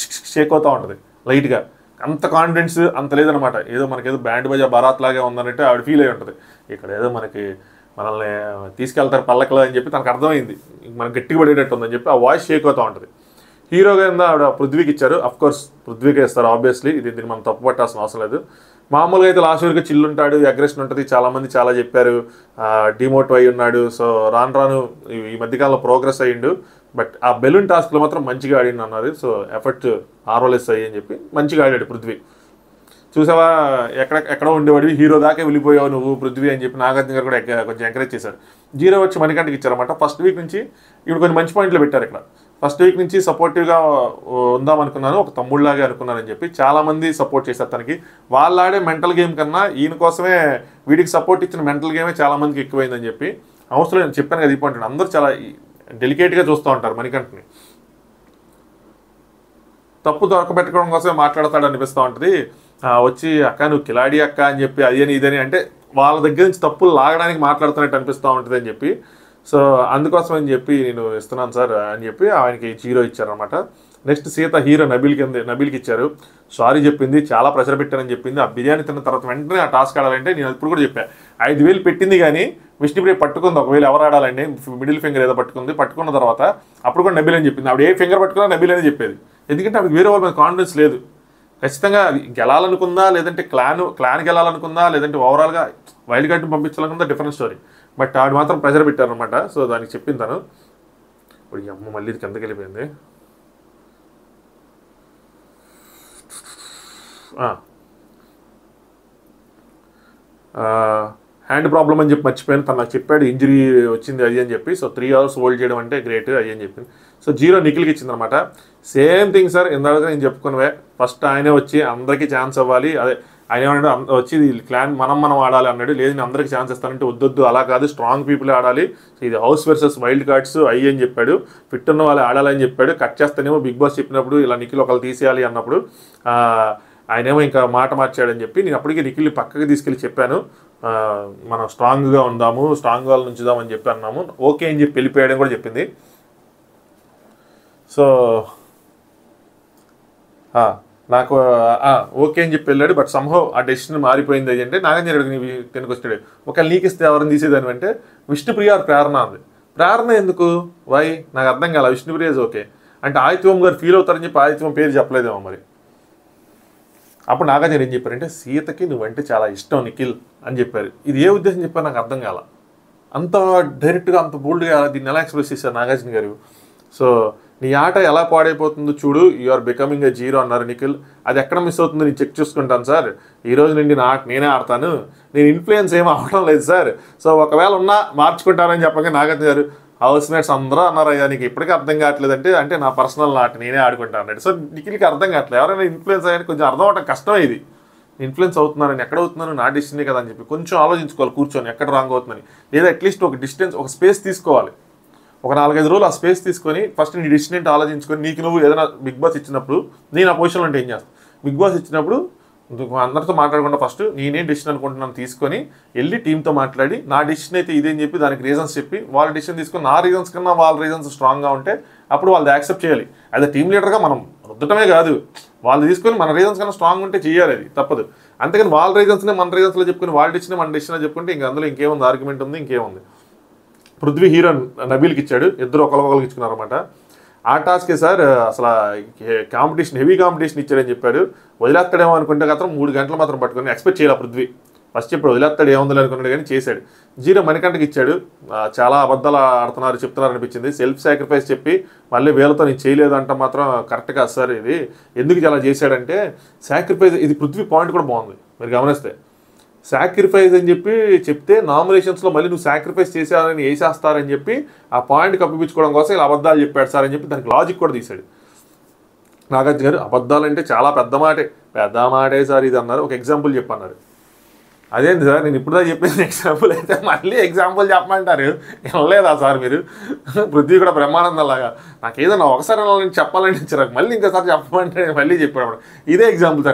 షేక్ అవుతూ ఉంటుంది లైట్గా. అంత కాన్ఫిడెన్స్ అంత లేదనమాట. ఏదో మనకేదో బ్యాండ్ బజా బరాత్ లాగే ఉందన్నట్టు ఆవిడ ఫీల్ అయి ఉంటుంది. ఇక్కడ ఏదో మనల్ని తీసుకెళ్తారు పల్లకలో అని చెప్పి తనకు అర్థమైంది, మనకు గట్టిగా పడేటట్టు ఉందని చెప్పి ఆ వాయిస్ షేక్ అవుతూ ఉంటుంది. హీరోగా ఆవిడ పృథ్వీకి ఇచ్చారు. అఫ్కోర్స్ పృథ్వీకి ఇస్తారు ఆబ్వియస్లీ, దీన్ని మనం తప్పు పట్టాల్సిన అవసరం లేదు. మామూలుగా అయితే లాస్ట్ వరకు చిల్లు ఉంటాడు, అగ్రెషన్ ఉంటుంది, చాలామంది చాలా చెప్పారు, డిమోట్ అయి ఉన్నాడు. సో రాను ఈ మధ్యకాలంలో ప్రోగ్రెస్ అయ్యిండు. బట్ ఆ బెలూన్ టాస్క్లో మాత్రం మంచిగా ఆడిండు అన్నారు. సో ఎఫర్ట్ ఆర్ఓలెస్ అయ్యి అని చెప్పి మంచిగా ఆడాడు పృథ్వీ. చూసావా ఎక్కడో ఉండేవాడివి, హీరో దాకా వెళ్ళిపోయావు నువ్వు పృథ్వీ అని చెప్పి నాగార్జున గారు కూడా కొంచెం ఎంకరేజ్ చేశారు. జీరో వచ్చి మణికంఠకి ఇచ్చారన్నమాట. ఫస్ట్ వీక్ నుంచి ఇప్పుడు కొన్ని మంచి పాయింట్లు పెట్టారు ఇక్కడ. ఫస్ట్ వీక్ నుంచి సపోర్టివ్గా ఉందామనుకున్నాను, ఒక తమ్ముళ్ళలాగే అనుకున్నానని చెప్పి చాలామంది సపోర్ట్ చేశారు తనకి. వాళ్ళు ఆడే మెంటల్ గేమ్ కన్నా ఈయన కోసమే వీడికి సపోర్ట్ ఇచ్చిన మెంటల్ గేమే చాలామందికి ఎక్కువైందని చెప్పి అవసరం నేను చెప్పాను కదా. ఈ పాయింట్ అందరూ చాలా డెలికేట్గా చూస్తూ ఉంటారు మణికంఠని. తప్పు దొరకబెట్టుకోవడం కోసమే మాట్లాడతాడు అనిపిస్తూ ఉంటుంది. వచ్చి అక్క నువ్వు కిలాడి అక్క అని చెప్పి అదని ఇదని అంటే వాళ్ళ దగ్గర నుంచి తప్పులు లాగడానికి మాట్లాడుతున్నట్టు అనిపిస్తూ ఉంటుంది అని చెప్పి. సో అందుకోసం అని చెప్పి నేను ఇస్తున్నాను సార్ అని చెప్పి ఆయనకి జీరో ఇచ్చారనమాట. నెక్స్ట్ సీత హీరో నబీల్కి ఇచ్చారు. సారీ చెప్పింది, చాలా ప్రెషర్ పెట్టానని చెప్పింది. ఆ బిర్యానీ తిన్న తర్వాత వెంటనే ఆ టాస్క్ ఆడాలంటే నేను ఇప్పుడు కూడా చెప్పాను 5,000 పెట్టింది కానీ విష్ణుప్రియ పట్టుకుంది. ఒకవేళ ఎవరు ఆడాలండి, మిడిల్ ఫింగర్ ఏదో పట్టుకున్న తర్వాత అప్పుడు కూడా నబీల్ అని చెప్పింది. ఆవిడ ఏ ఫింగర్ పట్టుకున్నా నబీల్ అని చెప్పేది. ఎందుకంటే ఆవిడకి వేరే వాళ్ళ మీద కాన్ఫిడెన్స్ లేదు. ఖచ్చితంగా గెలాలనుకుందా, లేదంటే క్లాన్ గెలాలనుకుందా, లేదంటే ఓవరాల్గా వైల్డ్ కార్డ్ని పంపించాలనుకుందా డిఫరెంట్ స్టోరీ. బట్ ఆవిడ మాత్రం ప్రెషర్ పెట్టారనమాట. సో దానికి చెప్పింది తను. ఇప్పుడు ఈ అమ్మ మళ్ళీ కిందకి వెళ్ళిపోయింది. హ్యాండ్ ప్రాబ్లం అని చెప్పి మర్చిపోయాను. తను నాకు చెప్పాడు ఇంజరీ వచ్చింది అది అని చెప్పి. సో 3 hours హోల్డ్ చేయడం అంటే గ్రేట్ అది అని చెప్పింది. సో జీరో నిఖిల్కి ఇచ్చిందనమాట. సేమ్ థింగ్ సార్, ఇందాక నేను చెప్పుకున్నవే. ఫస్ట్ ఆయనే వచ్చి అందరికీ ఛాన్స్ అవ్వాలి, అదే ఆయన ఏమన్నాడు వచ్చి క్లాన్ మనం ఆడాలి అన్నాడు. లేదు నేను అందరికీ ఛాన్స్ ఇస్తానంటే వద్దొద్దు అలా కాదు, స్ట్రాంగ్ పీపుల్ ఆడాలి, ఇది హౌస్ వర్సెస్ వైల్డ్ కార్డ్స్ అయ్యి అని చెప్పాడు. ఫిట్ ఉన్న వాళ్ళు ఆడాలని చెప్పాడు. కట్ చేస్తేనేమో బిగ్ బాస్ చెప్పినప్పుడు ఇలా నిఖిల్ ఒకళ్ళు తీసేయాలి అన్నప్పుడు ఆయనేమో ఇంకా మాట మార్చాడని చెప్పి నేను అప్పటికి నిఖిల్ని పక్కకి తీసుకెళ్ళి చెప్పాను. మనం స్ట్రాంగ్గా ఉందాము, స్ట్రాంగ్గా ఉంచుదామని చెప్పి అన్నాము. ఓకే అని చెప్పి వెళ్ళిపోయాడని కూడా చెప్పింది. సో నాకు ఓకే అని చెప్పి వెళ్ళాడు. బట్ సంహవ్ ఆ డెసిషన్ మారిపోయింది అంటే నాగార్జున కిందకి వచ్చాడు. ఒకవేళ నీకు ఇస్తే ఎవరిని తీసేదాని అంటే విష్ణుప్రియ ప్రేరణ అంది. ప్రేరణ ఎందుకు? వై నాకు అర్థం కాల. విష్ణుప్రియ ఓకే అంటే ఆదిత్యం గారు ఫీల్ అవుతారని చెప్పి ఆదిత్యం పేరు చెప్పలేదేమో మరి. అప్పుడు నాగార్జున ఏం చెప్పారంటే సీతకి నువ్వంటే చాలా ఇష్టం నిఖిల్ అని చెప్పారు. ఇది ఏ ఉద్దేశం చెప్పారు నాకు అర్థం కాల. అంత డైరెక్ట్గా అంత బోల్డ్గా దీన్ని ఎలా ఎక్స్ప్రెస్ చేశారు నాగార్జున గారు. సో నీ ఆట ఎలా పాడైపోతుందో చూడు, you are becoming a zero అన్నారు నిఖిల్. అది ఎక్కడ మిస్ అవుతుందో నేను చెక్ చేసుకుంటాను సార్. ఈ రోజు నుండి నా ఆట నేనే ఆడతాను, నేను ఇన్ఫ్లుయెన్స్ ఏమీ అవ్వడం లేదు సార్. సో ఒకవేళ ఉన్నా మార్చుకుంటానని చెప్పగా నాగార్జున గారు హౌస్ మేట్స్ అందరూ అన్నారు అయ్యా నీకు ఇప్పటికీ అర్థం కావట్లేదు అంటే నా పర్సనల్ ఆట నేనే ఆడుకుంటాను అన్నాడు. సో నిఖిల్కి అర్థం కావట్లేదు. ఎవరైనా ఇన్ఫ్లుయెన్స్ అయ్యాని కొంచెం అర్థం అవడం కష్టమే. ఇది ఇన్ఫ్లుయెన్స్ అవుతున్నానని ఎక్కడ అవుతున్నాను నా డిసిషనే కదా అని చెప్పి కొంచెం ఆలోచించుకోవాలి కూర్చొని ఎక్కడ రాంగ్ అవుతుందని. లేదా అట్లీస్ట్ ఒక డిస్టెన్స్ ఒక స్పేస్ తీసుకోవాలి. ఒక 4-5 రోజులు ఆ స్పేస్ తీసుకొని ఫస్ట్ నీ డిసిషన్ ఏంటి ఆలోచించుకొని నీకు నువ్వు ఏదైనా బిగ్ బాస్ ఇచ్చినప్పుడు నేను ఆ పొజిషన్లో ఉంటే ఏం చేస్తాను. బిగ్ బాస్ ఇచ్చినప్పుడు అందరితో మాట్లాడకుండా ఫస్ట్ నేనేం డిసిషన్ అనుకుంటున్నాను తీసుకొని వెళ్ళి టీంతో మాట్లాడి నా డిసిషన్ అయితే ఇదేం చెప్పి దానికి రీజన్స్ చెప్పి వాళ్ళ డిసిషన్ తీసుకొని నా రీజన్స్ కన్నా వాళ్ళ రీజన్స్ స్ట్రాంగ్గా ఉంటే అప్పుడు వాళ్ళు యాక్సెప్ట్ చేయాలి. యాజ్ అ టీమ్ లీడర్గా మనం రుద్దటమే కాదు, వాళ్ళు తీసుకొని మన రీజన్స్ కన్నా స్ట్రాంగ్ ఉంటే చేయాలి, అది తప్పదు. అంతేకాని వాళ్ళ రీజన్స్నే మన రీజన్స్లో చెప్పుకొని వాళ్ళ డిసిషన్ మన డిసిషన్ చెప్పుకుంటే ఇంక అందులో ఇంకేముంది, ఆర్గ్యుమెంట్ ఉంది, ఇంకేముంది. పృథ్వీ హీరో నబీల్కి ఇచ్చాడు, ఇద్దరు ఒకరికొకరికి ఇచ్చుకున్నారన్నమాట. ఆ టాస్కే సార్ అసలు కాంపిటీషన్ హెవీ కాంపిటీషన్ ఇచ్చాడని చెప్పాడు. వదిలేస్తాడేమో అనుకుంటే మాత్రం 3 గంటలు మాత్రం పట్టుకొని ఎక్స్పెక్ట్ చేయాలి పృథ్వీ. ఫస్ట్ ఇప్పుడు వదిలేస్తాడు ఏముందని అనుకున్నాడు కానీ చేశాడు. జీరో మణికంఠకి ఇచ్చాడు. చాలా అబద్ధాలు ఆడుతున్నారు చెప్తున్నారు అనిపించింది. సెల్ఫ్ సాక్రిఫైస్ చెప్పి మళ్ళీ వీళ్ళతో నేను చేయలేదు అంటే మాత్రం కరెక్ట్ కాదు సార్. ఇది ఎందుకు ఇలా చేశాడంటే సాక్రిఫైస్, ఇది పృథ్వీ పాయింట్ కూడా బాగుంది మీరు గమనిస్తే. సాక్రిఫైస్ అని చెప్పి చెప్తే నామినేషన్స్లో మళ్ళీ నువ్వు సాక్రిఫైస్ చేసావని వేసేస్తారని చెప్పి ఆ పాయింట్ కప్పిపించుకోవడం కోసం ఇలా అబద్ధాలు చెప్పాడు సార్ అని చెప్పి దానికి లాజిక్ కూడా తీశాడు నాగార్జున గారు. అబద్ధాలు అంటే చాలా పెద్ద మాటే సార్ ఇది అన్నారు. ఒక ఎగ్జాంపుల్ చెప్పన్నారు. అదేంటి సార్ నేను ఇప్పుడు చెప్పేది ఎగ్జాంపుల్ అయితే మళ్ళీ ఎగ్జాంపుల్ చెప్పమంటారు, వినలేదా సార్ మీరు? పృథ్వీ కూడా బ్రహ్మానందంలాగా నాకు ఏదన్నా ఒకసారి నేను చెప్పాలని ఇచ్చారు, మళ్ళీ ఇంకోసారి చెప్పమంటే మళ్ళీ చెప్పాడు. ఇదే ఎగ్జాంపుల్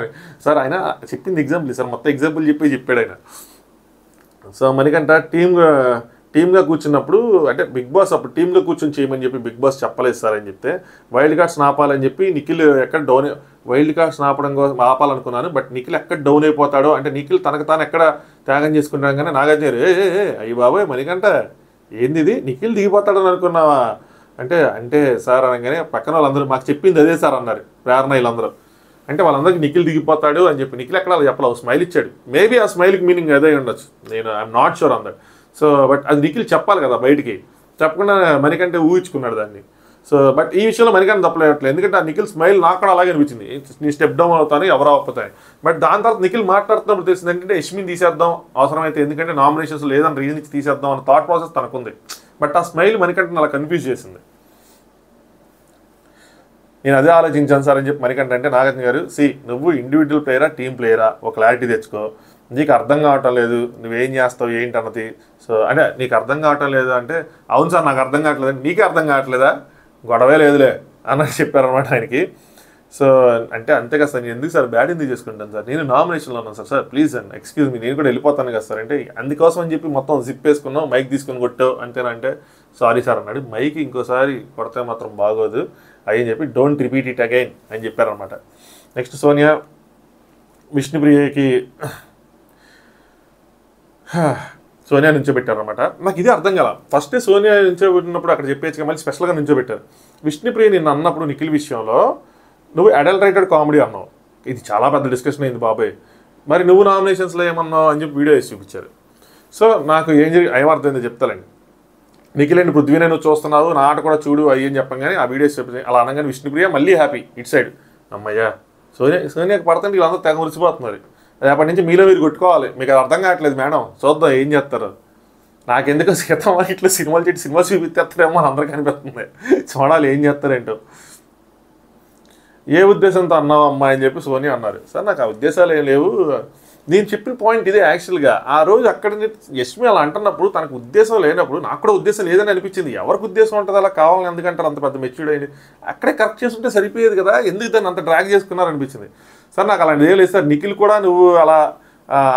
సార్ ఆయన చెప్పింది ఎగ్జాంపుల్ సార్, మొత్తం ఎగ్జాంపుల్ చెప్పాడు ఆయన. సో మనకంట టీమ్గా కూర్చున్నప్పుడు అంటే బిగ్ బాస్ అప్పుడు టీమ్గా కూర్చొని చేయమని చెప్పి బిగ్ బాస్ చెప్పలేదు సార్ అని చెప్తే వైల్డ్ కార్డ్స్ ఆపాలని చెప్పి నిఖిల్ ఎక్కడ డౌన్ వైల్డ్ కార్డ్స్ ఆపడం కోసం ఆపాలనుకున్నాను. బట్ నిఖిల్ ఎక్కడ డౌన్ అయిపోతాడో అంటే నిఖిల్ తనకు తాను ఎక్కడ త్యాగం చేసుకుంటాడు కానీ నాగార్జున అయ్యి బాబోయ్ మణికంఠ ఏంది ఇది నిఖిల్ దిగిపోతాడని అనుకున్నావా అంటే సార్ అనగానే పక్కన వాళ్ళందరూ మాకు చెప్పింది అదే సార్ అన్నారు ప్రేరణ వీళ్ళందరూ. అంటే వాళ్ళందరికీ నిఖిల్ దిగిపోతాడు అని చెప్పి నిఖిల్ ఎక్కడ చెప్పలేదు, స్మైల్ ఇచ్చాడు. మేబీ ఆ స్మైల్కి మీనింగ్ అదే ఉండొచ్చు, నేను ఐఎమ్ నాట్ షూర్ అందరు. సో బట్ అది నిఖిల్ చెప్పాలి కదా బయటికి, చెప్పకుండా మణికంఠ ఊహించుకున్నాడు దాన్ని. సో బట్ ఈ విషయంలో మణికంఠ తప్పలేట్లేదు, ఎందుకంటే ఆ నిఖిల్ స్మైల్ నాకు కూడా అలాగే అనిపించింది. నీ స్టెప్ డౌన్ అవుతాను ఎవరో అవ్వతాయి. బట్ దాని తర్వాత నిఖిల్ మాట్లాడుతున్నప్పుడు తెలిసింది ఏంటంటే యష్మిని తీసేద్దాం అవసరమైతే, ఎందుకంటే నామినేషన్స్ లేదని రీజన్ ఇచ్చి తీసేద్దాం అన్న థాట్ ప్రాసెస్ తనకుంది. బట్ ఆ స్మైల్ మణికంఠని అలా కన్ఫ్యూజ్ చేసింది. నేను అదే ఆలోచించాను సార్ అని చెప్పి మణికంఠ అంటే నాగార్జున గారు నువ్వు ఇండివిజువల్ ప్లేయరా టీమ్ ప్లేయరా ఒక క్లారిటీ తెచ్చుకో. నీకు అర్థం కావటం లేదు నువ్వేం చేస్తావు ఏంటి అన్నది. సో అంటే నీకు అర్థం కావటం లేదు అంటే అవును సార్ నాకు అర్థం కావట్లేదు, నీకే అర్థం కావట్లేదా, గొడవే లేదులే అన్నట్టు చెప్పారనమాట ఆయనకి. సో అంటే అంతే కదా సార్, నేను ఎందుకు సార్ బ్యాడ్ ఎందుకు చేసుకుంటాను సార్, నేను నామినేషన్లో ఉన్నాను sir please and excuse me నేను కూడా వెళ్ళిపోతాను కదా సార్ అంటే అందుకోసం అని చెప్పి మొత్తం జిప్ వేసుకున్నావు మైక్ తీసుకొని కొట్టావు అంతేనంటే సారీ సార్ అన్నాడు. మైక్ ఇంకోసారి కొడితే మాత్రం బాగోదు అని చెప్పి డోంట్ రిపీట్ ఇట్ అగైన్ అని చెప్పారనమాట. నెక్స్ట్ సోనియా విష్ణుప్రియకి సోనియా నుంచోబెట్టారనమాట. నాకు ఇదే అర్థం కాల. ఫస్ట్ సోనియా నుంచోబెట్టినప్పుడు అక్కడ చెప్పేసి మళ్ళీ స్పెషల్గా నుంచోబెట్టారు. విష్ణుప్రియ నిన్ను అన్నప్పుడు నిఖిల్ విషయంలో నువ్వు అడల్టరేటెడ్ కామెడీ అన్నావు, ఇది చాలా పెద్ద డిస్కషన్ అయింది బాబాయ్. మరి నువ్వు నామినేషన్స్లో ఏమన్నావు అని చెప్పి వీడియో వేసి చూపించారు. సో నాకు ఏమర్థమైందో చెప్తానండి. నిఖిల్ అండ్ పృథ్వీనే నువ్వు చూస్తున్నావు నా ఆట కూడా చూడు అయ్యని చెప్పగానే ఆ వీడియోస్ చెప్పి అలా అనగానే విష్ణుప్రియ మళ్ళీ హ్యాపీ ఇట్ సైడ్ అమ్మయ్యా సోనియాకి పడుతుంటే వీళ్ళందరూ తెగ మురిసిపోతున్నారు. రేపటి నుంచి మీలో మీరు కొట్టుకోవాలి, మీకు అది అర్థం కావట్లేదు మేడం చూద్దాం ఏం చేస్తారు. నాకెందుకో సీతమ్మ ఇట్లా సినిమా చూపిస్తేస్తారేమో అని అందరికీ అనిపిస్తుంది, చూడాలి ఏం చేస్తారేంటో. ఏ ఉద్దేశంతో అన్నావు అమ్మా అని చెప్పి సోనియా అన్నారు. సార్ నాకు ఆ ఉద్దేశాలు ఏం లేవు, నేను చెప్పిన పాయింట్ ఇదే యాక్చువల్గా. ఆ రోజు అక్కడ యష్మి అలా అంటున్నప్పుడు తనకు ఉద్దేశం లేనప్పుడు నాకు కూడా ఉద్దేశం లేదని అనిపించింది. ఎవరికి ఉద్దేశం ఉంటుంది అలా కావాలని ఎందుకంటారు, అంత పెద్ద మెచ్యూర్డ్ అయింది అక్కడే కరెక్ట్ చేసుకుంటే సరిపోయేది కదా, ఎందుకు దాన్ని అంత డ్రాగ్ చేసుకున్నారనిపించింది. సార్ నాకు అలాంటి ఏం లేదు సార్, నిఖిల్ కూడా నువ్వు అలా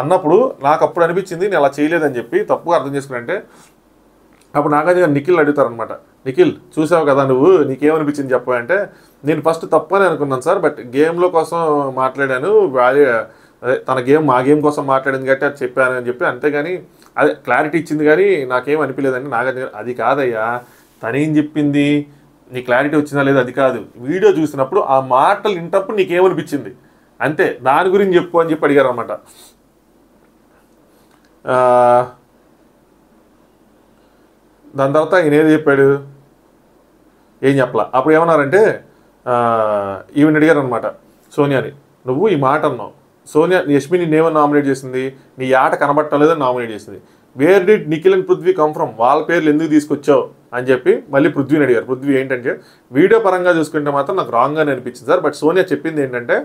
అన్నప్పుడు నాకు అప్పుడు అనిపించింది నేను అలా చేయలేదని చెప్పి తప్పుగా అర్థం చేసుకున్నానంటే అప్పుడు నాగార్జున నిఖిల్ అడుగుతారనమాట, నిఖిల్ చూసావు కదా నువ్వు, నీకేమనిపించింది చెప్పు అంటే నేను ఫస్ట్ తప్పని అనుకున్నాను సార్, బట్ గేమ్లో కోసం మాట్లాడాను, అదే తన గేమ్ మా గేమ్ కోసం మాట్లాడింది కాబట్టి అది చెప్పాను అని చెప్పి, అంతేగాని అదే క్లారిటీ ఇచ్చింది కానీ నాకేం అనిపించలేదండి. నాగార్జున అది కాదయ్యా, తనేం చెప్పింది నీ క్లారిటీ వచ్చిందా లేదా అది కాదు, వీడియో చూసినప్పుడు ఆ మాటలు వింటప్పుడు నీకేమనిపించింది అంతే, దాని గురించి చెప్పు అని చెప్పి అడిగారు అనమాట. దాని తర్వాత ఈయన ఏది చెప్పాడు, ఏం చెప్పలా. అప్పుడు ఏమన్నారంటే ఈవెన్ అడిగారు అనమాట సోనియాని, నువ్వు ఈ మాట అన్నావు, సోనియా యష్మి నిన్నేమో నామినేట్ చేసింది, నీ ఆట కనబడటం లేదని నామినేట్ చేసింది, where did Nikhil and Prithvi come from, వాళ్ళ పేర్లు ఎందుకు తీసుకొచ్చావు అని చెప్పి మళ్ళీ పృథ్వీని అడిగారు. పృథ్వీ ఏంటంటే వీడియో పరంగా చూసుకుంటే మాత్రం నాకు రాంగ్గానే అనిపించింది సార్, బట్ సోనియా చెప్పింది ఏంటంటే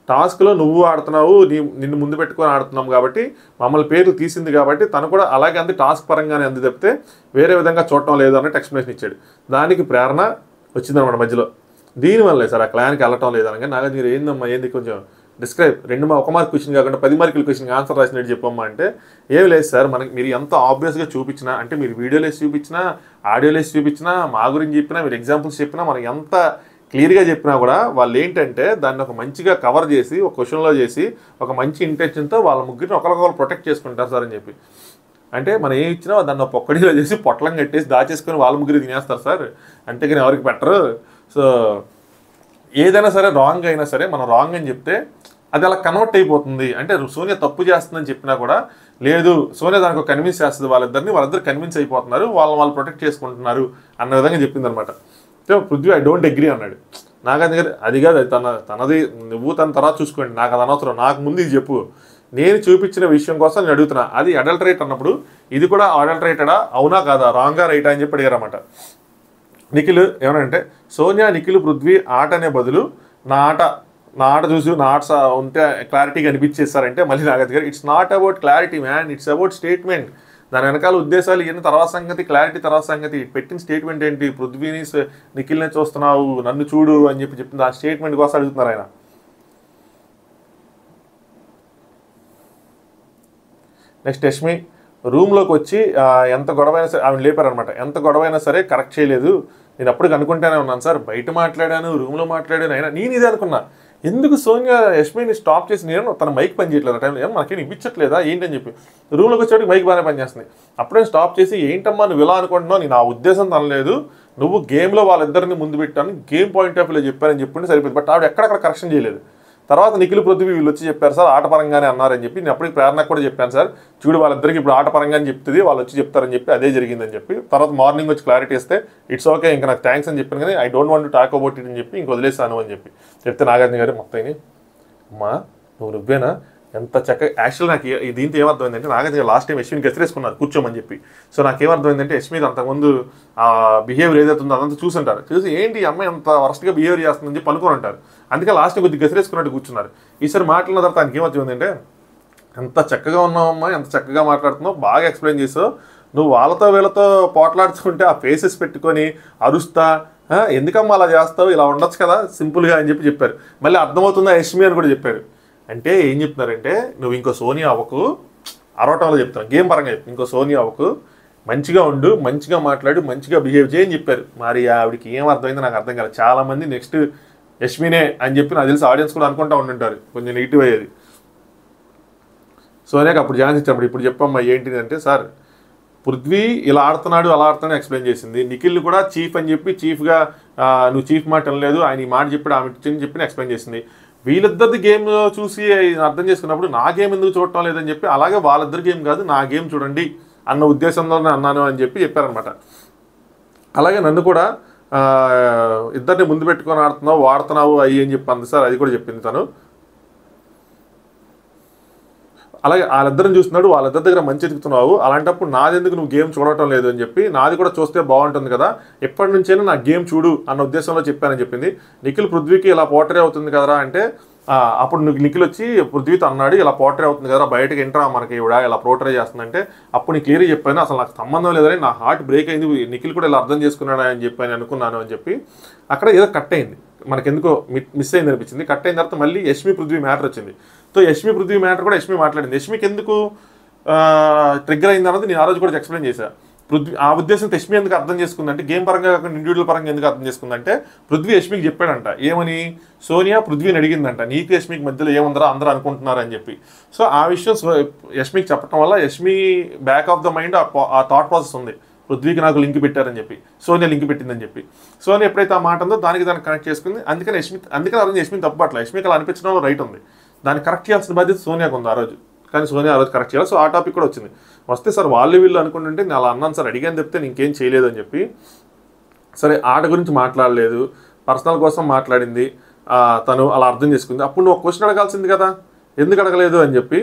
టాస్క్లో నువ్వు ఆడుతున్నావు, నిన్ను ముందు పెట్టుకొని ఆడుతున్నాం కాబట్టి మమ్మల్ని పేర్లు తీసింది కాబట్టి తను కూడా అలాగే అంది, టాస్క్ పరంగానే అంది తప్పితే వేరే విధంగా చూడటం లేదు అన్నట్టు ఎక్స్ప్లెనేషన్ ఇచ్చాడు. దానికి ప్రేరణ వచ్చిందన్నమాట మధ్యలో. దీనివల్లే సార్ ఆ క్లాన్కి వెళ్ళటం లేదనగా నాగార్జున ఏందమ్మా ఏంది కొంచెం డిస్క్రైబ్, ఒక మార్క్ క్వశ్చన్ కాకుండా 10 మార్కుల క్వశ్చన్ ఆన్సర్ రాసినట్టు చెప్పమ్మా అంటే ఏం లేదు సార్, మనకి మీరు ఎంత ఆబ్వియస్గా చూపించినా, అంటే మీరు వీడియోలో వేసి చూపించినా, ఆడియోలో వేసి చూపించినా, మా గురించి చెప్పినా, మీరు ఎగ్జాంపుల్స్ చెప్పినా, మనకి ఎంత క్లియర్గా చెప్పినా కూడా వాళ్ళు ఏంటంటే దాన్ని ఒక మంచిగా కవర్ చేసి ఒక క్వశ్చన్లో చేసి ఒక మంచి ఇంటెన్షన్తో వాళ్ళ ముగ్గురిని ఒకరికొకరు ప్రొటెక్ట్ చేసుకుంటారు సార్ అని చెప్పి. అంటే మనం ఏం ఇచ్చినా దాన్ని పొక్కడిలో చేసి పొట్లం కట్టేసి దాచేసుకొని వాళ్ళ ముగ్గురు తినేస్తారు సార్, అంతేగాని ఎవరికి పెట్టరు. సో ఏదైనా సరే రాంగ్ అయినా సరే మనం రాంగ్ అని చెప్తే అది అలా కన్వర్ట్ అయిపోతుంది. అంటే సోనియా తప్పు చేస్తుందని చెప్పినా కూడా లేదు, సోనియా దానికి కన్విన్స్ చేస్తుంది వాళ్ళిద్దరు కన్విన్స్ అయిపోతున్నారు, వాళ్ళు ప్రొటెక్ట్ చేసుకుంటున్నారు అన్న విధంగా చెప్పింది అనమాట. పృథ్వీ ఐ డోంట్ అగ్రీ అన్నాడు. నాగార్జున గారు అది కాదు, తనది నువ్వు తన తర్వాత చూసుకోండి, నాకు అది అనవసరం, నాకు ముందు ఇది చెప్పు, నేను చూపించిన విషయం కోసం నేను అడుగుతున్నా, అది అడల్టరేట్ అన్నప్పుడు ఇది కూడా అడల్టరేటడా అవునా కాదా, రాంగా రైటా అని చెప్పి అడిగారన్నమాట. నిఖిల్ ఏమనంటే సోనియా నిఖిల్ పృథ్వీ ఆట అనే బదులు నా ఆట చూసి నా ఆట ఉంటే క్లారిటీగా అనిపించేస్తారంటే మళ్ళీ నాగార్జున గారు it's not about clarity man, it's about statement, దాని వెనకాల ఉద్దేశాలు ఇవన్నీ తర్వాత సంగతి, క్లారిటీ తర్వాత సంగతి, పెట్టిన స్టేట్మెంట్ ఏంటి, పృథ్వీని నిఖిల్ని చూస్తున్నావు నన్ను చూడు అని చెప్పింది ఆ స్టేట్మెంట్ కోసం అడుగుతున్నారు ఆయన. నెక్స్ట్ యష్మి రూమ్లోకి వచ్చి ఎంత గొడవైనా సరే ఆమె లేపారనమాట, ఎంత గొడవైనా సరే కరెక్ట్ చేయలేదు, నేను అప్పటికి అనుకుంటానే ఉన్నాను సార్, బయట మాట్లాడాను రూమ్లో మాట్లాడాను అయినా నేను ఇదే అనుకున్నా, ఎందుకు సోనియా యష్మిని స్టాప్ చేసి నేను తన మైక్ పని చేయట్లేదు ఆ టైంలో, ఏమో మనకేం ఇప్పించట్లేదా ఏంటని చెప్పి రూమ్లోకి వచ్చేటికి మైక్ బాగానే పనిచేస్తుంది, అప్పుడే స్టాప్ చేసి ఏంటమ్మా నువ్వు ఇలా అనుకుంటున్నావు, నేను ఆ ఉద్దేశం తనలేదు, నువ్వు గేమ్లో వాళ్ళిద్దరిని ముందు పెట్టాను, గేమ్ పాయింట్ ఆఫ్ వ్యూలో చెప్పానని చెప్పుంటే సరిపోయింది, బట్ ఆవిడ ఎక్కడక్కడ కరెక్షన్ చేయలేదు. తర్వాత నిఖిల్ పృథ్వీ వీళ్ళు వచ్చి చెప్పారు సార్ ఆటపరంగానే అన్నారని చెప్పి, నేను అప్పటికి ప్రేరణకు కూడా చెప్పాను సార్, చూడు వాళ్ళిద్దరికి ఇప్పుడు ఆటపరంగానే చెప్తుంది, వాళ్ళు వచ్చి చెప్తారని చెప్పి అదే జరిగిందని చెప్పి, తర్వాత మార్నింగ్ వచ్చి క్లారిటీ ఇస్తే ఇట్స్ ఓకే ఇంకా నాకు థ్యాంక్స్ అని చెప్పాను, కానీ I don't want to talk about it అని చెప్పి ఇంక వదిలేసాను అని చెప్పి చెప్తే నాగార్జున గారు మొత్తం అమ్మా నువ్వేనా ఎంత చక్కగా, యాక్చువల్ నాకు దీంతో ఏమర్థమైందంటే నాగార్జున లాస్ట్ టైం యష్మిని గెసిరేసుకున్నారు కూర్చోమని చెప్పి, సో నాకేమర్థమైందంటే యష్మి అంతకుముందు ఆ బిహేవియర్ ఏదైతే ఉందో అదంతా చూసుంటారు, చూసి ఏంటి అమ్మాయి అంత వరస్ట్గా బిహేవియర్ చేస్తుందని చెప్పి అనుకుని ఉంటారు, అందుకే లాస్ట్ టైం కొద్దిగా గెసిరేసుకున్నట్టు కూర్చున్నారు. ఈసారి మాట్లాడిన తర్వాత ఆయనకి ఏమవుతుందంటే ఎంత చక్కగా ఉన్నావమ్మా, ఎంత చక్కగా మాట్లాడుతున్నావు, బాగా ఎక్స్ప్లెయిన్ చేసావు, నువ్వు వాళ్ళతో వీళ్ళతో పోట్లాడుతుంటే ఆ ఫేసెస్ పెట్టుకొని అరుస్తా ఎందుకమ్మా అలా చేస్తావు, ఇలా ఉండొచ్చు కదా సింపుల్గా అని చెప్పారు. మళ్ళీ అర్థమవుతుందా యష్మి అని కూడా చెప్పారు. అంటే ఏం చెప్తున్నారంటే నువ్వు ఇంకో సోనియా అవ్వకు, అరవటంలో చెప్తాను గేమ్ పరంగా చెప్తాను, ఇంకో సోనియా అవ్వకు, మంచిగా ఉండు, మంచిగా మాట్లాడు, మంచిగా బిహేవ్ చేయని చెప్పారు. మరి ఆవిడకి ఏం అర్థమైందో నాకు అర్థం కాలేదు. చాలామంది నెక్స్ట్ యష్మినే అని చెప్పి నాకు తెలిసి ఆడియన్స్ కూడా అనుకుంటా ఉంటుంటారు, కొంచెం నెగిటివ్ అయ్యేది. సోనియాకి అప్పుడు ఛాన్స్ ఇచ్చినప్పుడు ఇప్పుడు చెప్పమ్మా ఏంటిది అంటే సార్ పృథ్వీ ఇలా ఆడుతున్నాడు అలా ఆడుతున్నాడు ఎక్స్ప్లెయిన్ చేసింది, నిఖిల్ కూడా చీఫ్ అని చెప్పి చీఫ్గా నువ్వు చీఫ్ మాట అనలేదు, ఆయన ఈ మాట చెప్పాడు ఆమె చెప్పి ఎక్స్ప్లెయిన్ చేసింది, వీళ్ళిద్దరిది గేమ్ చూసి అర్థం చేసుకున్నప్పుడు నా గేమ్ ఎందుకు చూడటం లేదని చెప్పి, అలాగే వాళ్ళిద్దరి గేమ్ కాదు నా గేమ్ చూడండి అన్న ఉద్దేశంలోనే అన్నాను అని చెప్పారనమాట. అలాగే నన్ను కూడా ఇద్దరిని ముందు పెట్టుకొని ఆడుతున్నావు వాడుతున్నావు అయ్యి అని చెప్పి అంది సార్, అది కూడా చెప్పింది తను. అలాగే వాళ్ళిద్దరిని చూస్తున్నాడు, వాళ్ళిద్దరి దగ్గర మంచి ఎదుగుతున్నావు, అలాంటప్పుడు నాదెందుకు నువ్వు గేమ్ చూడటం లేదు అని చెప్పి, నాది కూడా చూస్తే బాగుంటుంది కదా, ఎప్పటి నుంచైనా నా గేమ్ చూడు అన్న ఉద్దేశంలో చెప్పానని చెప్పింది. నిఖిల్ పృథ్వీకి ఇలా పోర్ట్రే అవుతుంది కదరా అంటే అప్పుడు నిఖిల్ వచ్చి పృథ్వీతో అన్నాడు ఇలా పోర్ట్రే అవుతుంది కదా, బయటకు ఎంట్రా మనకి ఇవిడ ఇలా పోర్ట్రే చేస్తుందంటే అప్పుడు నీకు క్లియర్గా చెప్పాను అసలు నాకు సంబంధం లేదని, నా హార్ట్ బ్రేక్ అయింది, నిఖిల్ కూడా ఇలా అర్థం చేసుకున్నాడు అని చెప్పి అనుకున్నాను అని చెప్పి అక్కడ ఏదో కట్ అయింది. మనకెందుకో మిస్ అయింది అనిపించింది. కట్ అయిన తర్వాత మళ్ళీ యష్మి పృథ్వీ మ్యాటర్ వచ్చింది. సో యష్మి పృథ్వీ మ్యాటర్ కూడా యష్మి మాట్లాడింది. యష్మికి ఎందుకు ట్రిగ్గర్ అయింది అన్నది నేను ఆ రోజు కూడా ఎక్స్ప్లెయిన్ చేశాను. పృథ్వీ ఆ ఉద్దేశంతో యష్మి ఎందుకు అర్థం చేసుకుందంటే, గేమ్ పరంగా కాకుండా ఇండివిజువల్ పరంగా ఎందుకు అర్థం చేసుకుందంటే, పృథ్వీ యష్మికి చెప్పాడంట ఏమని, సోనియా పృథ్వీని అడిగిందంట నీకు యష్మికి మధ్యలో ఏముందరో అందరూ అనుకుంటున్నారు అని చెప్పి. సో ఆ విషయం యష్మికి చెప్పడం వల్ల Yashmi back of the mind ఆ థాట్ ప్రాసెస్ ఉంది, పృథ్వీకి నాకు లింక్ పెట్టారని చెప్పి, సోనియా లింక్ పెట్టిందని చెప్పి. సోనియా ఎప్పుడైతే ఆ మాట ఉందో దానికి కనెక్ట్ చేసుకుంది. అందుకని ఆ రోజు యష్మిని తప్పు పట్ల, యష్మికి అలా అనిపించడంలో రైట్ ఉంది. దాన్ని కరెక్ట్ చేయాల్సిన బాధ్యత సోనియాకు ఉంది ఆ రోజు. కానీ సోనియా ఆ రోజు కరెక్ట్ చేయాలి. సో ఆ టాపిక్ కూడా వచ్చింది. వస్తే సార్ వాళ్ళు వీళ్ళు అనుకుంటుంటే నేను అలా అన్నాను సార్, అడిగాను చెప్తే ఇంకేం చేయలేదు అని చెప్పి. సరే ఆట గురించి మాట్లాడలేదు, పర్సనల్ కోసం మాట్లాడింది, తను అలా అర్థం చేసుకుంది. అప్పుడు నువ్వు ఒక క్వశ్చన్ అడగాల్సింది కదా, ఎందుకు అడగలేదు అని చెప్పి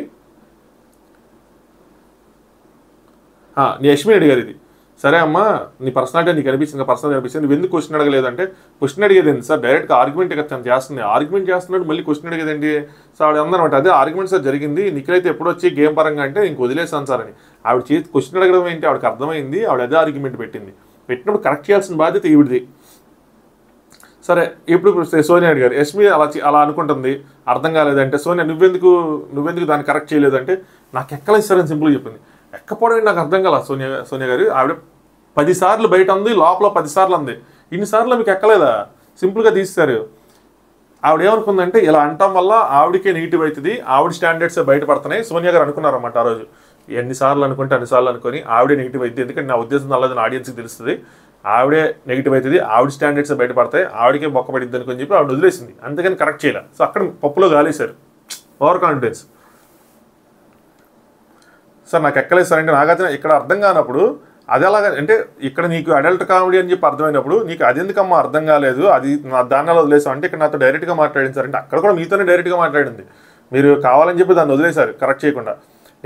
నీ యష్మి అడిగారు ఇది. సరే అమ్మా నీ పర్సనాలిటీ నీకు అనిపించింది, పర్సనల్ అనిపించింది, నువ్వు ఎందుకు క్వశ్చన్ అడగలేదు అంటే, క్వశ్చన్ అడిగేది ఏంటి సార్, డైరెక్ట్గా ఆర్గ్యుమెంట్ తను చేస్తుంది, ఆర్గ్యుమెంట్ చేస్తున్నాడు మళ్ళీ క్వశ్చన్ అడిగేదండి సార్. ఆవిడ అందనమాట అదే ఆర్గ్యుమెంట్ సార్ జరిగింది, నిఖిల్ అయితే ఎప్పుడు వచ్చి గేమ్ పరంగా అంటే ఇంక వదిలేసాను సార్ అని. ఆవిడ చేసి క్వశ్చన్ అడగడం ఏంటి, ఆవిడకి అర్థమైంది, ఆవిడ అదే ఆర్గ్యుమెంట్ పెట్టినప్పుడు కరెక్ట్ చేయాల్సిన బాధ్యత ఈవిడిది. సరే ఇప్పుడు సోనియా అడిగారు, యష్మి అలా అనుకుంటుంది అర్థం కాలేదంటే, సోనియా నువ్వెందుకు దాన్ని కరెక్ట్ చేయలేదంటే, నాకు ఎక్కలేదు సార్ అని సింపుల్గా చెప్పింది. ఎక్కపోవడం నాకు అర్థం కాల. సోనియా గారు ఆవిడ 10 సార్లు బయట ఉంది, లోపల 10 సార్లు ఉంది, ఇన్నిసార్లు మీకు ఎక్కలేదా, సింపుల్గా తీస్తారు. ఆవిడ ఏమనుకుందంటే ఇలా అంటాం వల్ల ఆవిడకే నెగిటివ్ అవుతుంది, ఆవిడ స్టాండర్డ్స్ బయటపడుతున్నాయి. సోనియా గారు అనుకున్నారన్నమాట ఆ రోజు, ఎన్నిసార్లు అనుకుంటే అన్నిసార్లు అనుకొని ఆవిడే నెగిటివ్ అవుతుంది, ఎందుకంటే నా ఉద్దేశం అల్లదని ఆడియన్స్కి తెలుస్తుంది, ఆవిడే నెగిటివ్ అవుతుంది, ఆవిడ స్టాండర్డ్స్ బయటపడతాయి, ఆవిడకే బొక్క పడిద్ది అనుకొని చెప్పి ఆవిడ వదిలేసింది. అంతేగాని కరెక్ట్ చేయలే. సో అక్కడ పప్పులో గాలేశారు, ఓవర్ కాన్ఫిడెన్స్. సార్ నాకు ఎక్కలేదు సార్ అంటే, నాగార్జున ఇక్కడ అర్థం కానప్పుడు అది ఎలాగా అంటే, ఇక్కడ నీకు అడల్ట్ కామెడీ అని చెప్పి అర్థమైనప్పుడు నీకు అది ఎందుకమ్మా అర్థం కాలేదు, అది నా దాన్ని వదిలేసాం అంటే, ఇక్కడ నాతో డైరెక్ట్గా మాట్లాడింది సార్ అంటే, అక్కడ కూడా మీతోనే డైరెక్ట్గా మాట్లాడింది, మీరు కావాలని చెప్పి దాన్ని వదిలేశారు కరెక్ట్ చేయకుండా.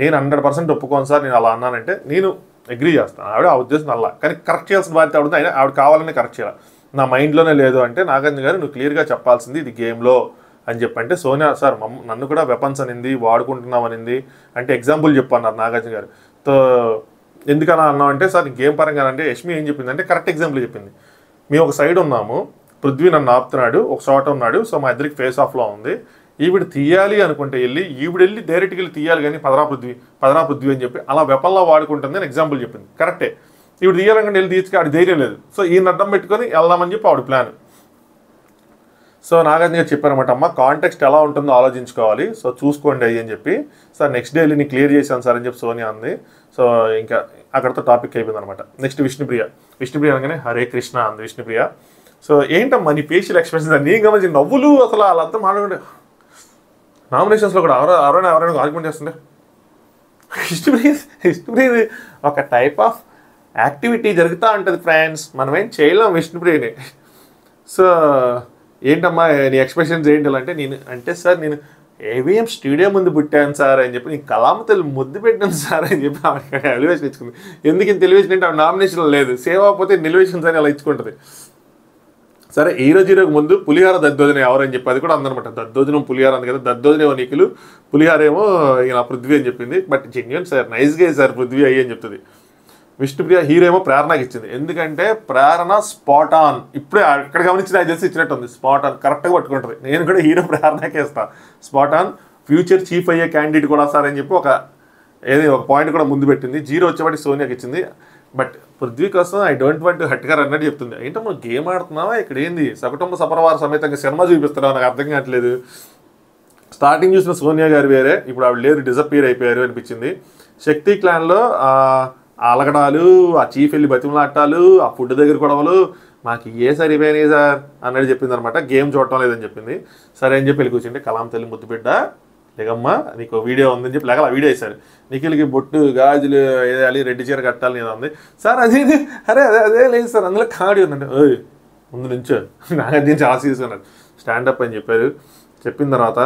నేను 100% ఒప్పుకోను సార్ నేను అలా అన్నానంటే నేను అగ్రీ చేస్తాను, ఆవిడ ఆ ఉద్దేశం అలా, కానీ కరెక్ట్ చేయాల్సిన బాధ్యత ఆవిడ, అయినా ఆవిడ కావాలని కరెక్ట్ చేయాలి, నా మైండ్లోనే లేదు అంటే, నాగార్జున గారు నువ్వు క్లియర్గా చెప్పాల్సింది ఇది గేమ్లో అని చెప్పంటే, సోనియా సార్ నన్ను కూడా వెపన్స్ అనింది, వాడుకుంటున్నాం అనింది అంటే ఎగ్జాంపుల్ చెప్పన్నారు నాగార్జున గారు. తో ఎందుకలా అన్నావు అంటే, సార్ గేమ్ పరంగా అంటే యష్మి ఏం చెప్పిందంటే కరెక్ట్ ఎగ్జాంపుల్ చెప్పింది. మేము ఒక సైడ్ ఉన్నాము, పృథ్వీ నన్ను ఆపుతున్నాడు, ఒక షాట్ ఉన్నాడు, సో మా ఇద్దరికి ఫేస్ ఆఫ్లో ఉంది, ఈవిడ తీయాలి అనుకుంటే ఈవిడెళ్ళి డైరెక్ట్గా వెళ్ళి తీయాలి, కానీ పదరా పృథ్వీ అని చెప్పి అలా వెపన్లా వాడుకుంటుంది అని ఎగ్జాంపుల్ చెప్పింది. కరెక్టే, ఈవిడ తీయాలంటే వెళ్ళి తీర్చుకు ఆవిడ ధైర్యం లేదు, సో ఈయన అడ్డం పెట్టుకొని వెళ్దామని చెప్పి ఆవిడ ప్లాన్. సో నాగార్జున గారు చెప్పారన్నమాట, అమ్మ కాంటెక్స్ట్ ఎలా ఉంటుందో ఆలోచించుకోవాలి, సో చూసుకోండి అయ్యి అని చెప్పి. సార్ నెక్స్ట్ డే వెళ్ళి క్లియర్ చేశాను సార్ అని చెప్పి సోనియా అంది. సో ఇంకా అక్కడితో టాపిక్ అయిపోయింది అనమాట. నెక్స్ట్ విష్ణుప్రియ అనగానే హరే కృష్ణ అంది విష్ణుప్రియ. సో ఏంటమ్మా నీ ఫేషియల్ ఎక్స్ప్రెషన్స్ అని నేను గమనించి నవ్వులు అసలు వాళ్ళంతా మాట్లాడుకుంటే, నామినేషన్స్లో కూడా ఎవరైనా ఆర్గ్యుమెంట్ చేస్తుండే, విష్ణుప్రియ ఒక టైప్ ఆఫ్ యాక్టివిటీ జరుగుతూ ఉంటుంది ఫ్రెండ్స్, మనం ఏం చేయలేం విష్ణుప్రియని. సో ఏంటమ్మా నీ ఎక్స్ప్రెషన్స్ ఏంటి అంటే, అంటే సార్ నేను ఏవిఎం స్టూడియో ముందు పుట్టాను సార్ అని చెప్పి, నీ కళామతలు ముద్దు పెట్టాను సార్ అని చెప్పి ఆవిడ ఎలివేషన్ ఇచ్చుకుంది. ఎందుకు ఇంత ఎలివేషన్ అంటే ఆవిడ నామినేషన్ లేదు, సేవ్ అవ్వకపోతే ఎలివేషన్స్ అని అలా ఇచ్చుకుంటుంది. సరే ఈ రోజు ముందు పులిహార దద్దోజనం ఎవరని చెప్పి అది కూడా అందనమాట, దద్దోజనం పులిహార అంది కదా, దద్దోజనం నిఖిలు, పులిహార ఏమో ఇలా పృథ్వీ అని చెప్పింది. బట్ జెన్యూన్ సార్, నైస్గా సార్ పృథ్వీ అయ్యి అని చెప్తుంది. విష్ణుప్రియ హీరో ఏమో ప్రేరణకి ఇచ్చింది, ఎందుకంటే ప్రేరణ స్పాట్ ఆన్, ఇప్పుడే అక్కడ గమనించి నాకు తెలిసి ఇచ్చినట్టుంది, స్పాట్ ఆన్ కరెక్ట్గా పట్టుకుంటుంది. నేను కూడా హీరో ప్రేరణకే ఇస్తాను, స్పాట్ ఆన్, ఫ్యూచర్ చీఫ్ అయ్యే క్యాండిడేట్ కూడా సార్ అని చెప్పి ఒక పాయింట్ కూడా ముందు పెట్టింది. 0 వచ్చేవాటి సోనియాకి ఇచ్చింది. బట్ పృథ్వీ కోసం ఐ డోంట్ వాంట్ హట్ గారు అన్నట్టు చెప్తుంది. ఏంటో మనం గేమ్ ఆడుతున్నావా, ఇక్కడ ఏంది సకుటుంబ సపరవార సమేతంగా సినిమా చూపిస్తున్నావు, నాకు అర్థం కావట్లేదు. స్టార్టింగ్ చూసిన సోనియా గారు వేరే, ఇప్పుడు ఆవిడ లేరు, డిసప్పియర్ అయిపోయారు అనిపించింది. శక్తి క్లాన్లో అలగడాలు, ఆ చీఫ్ వెళ్ళి బతిమలాటాలు, ఆ ఫుడ్ దగ్గర గొడవలు, మాకు సరిపోయినాయి సార్ అన్నట్టు చెప్పింది అనమాట. గేమ్ చూడటం లేదని చెప్పింది. సరే అని చెప్పి వెళ్ళి కూర్చుంటే, కలాం తల్లి ముద్దు బిడ్డ లేకమ్మా నీకు వీడియో ఉందని చెప్పి లేక వీడియో వేశారు. నిఖిల్కి బొట్టు గాజులు వేయాలి, రెడ్డి చీర కట్టాలి నేను ఉంది సార్, అదే లేదు సార్, అందులో కామెడీ ఉందంటే ముందు నుంచో నాగార్జున చాలా సీరియస్ ఉన్నారు, స్టాండప్ అని చెప్పారు. చెప్పిన తర్వాత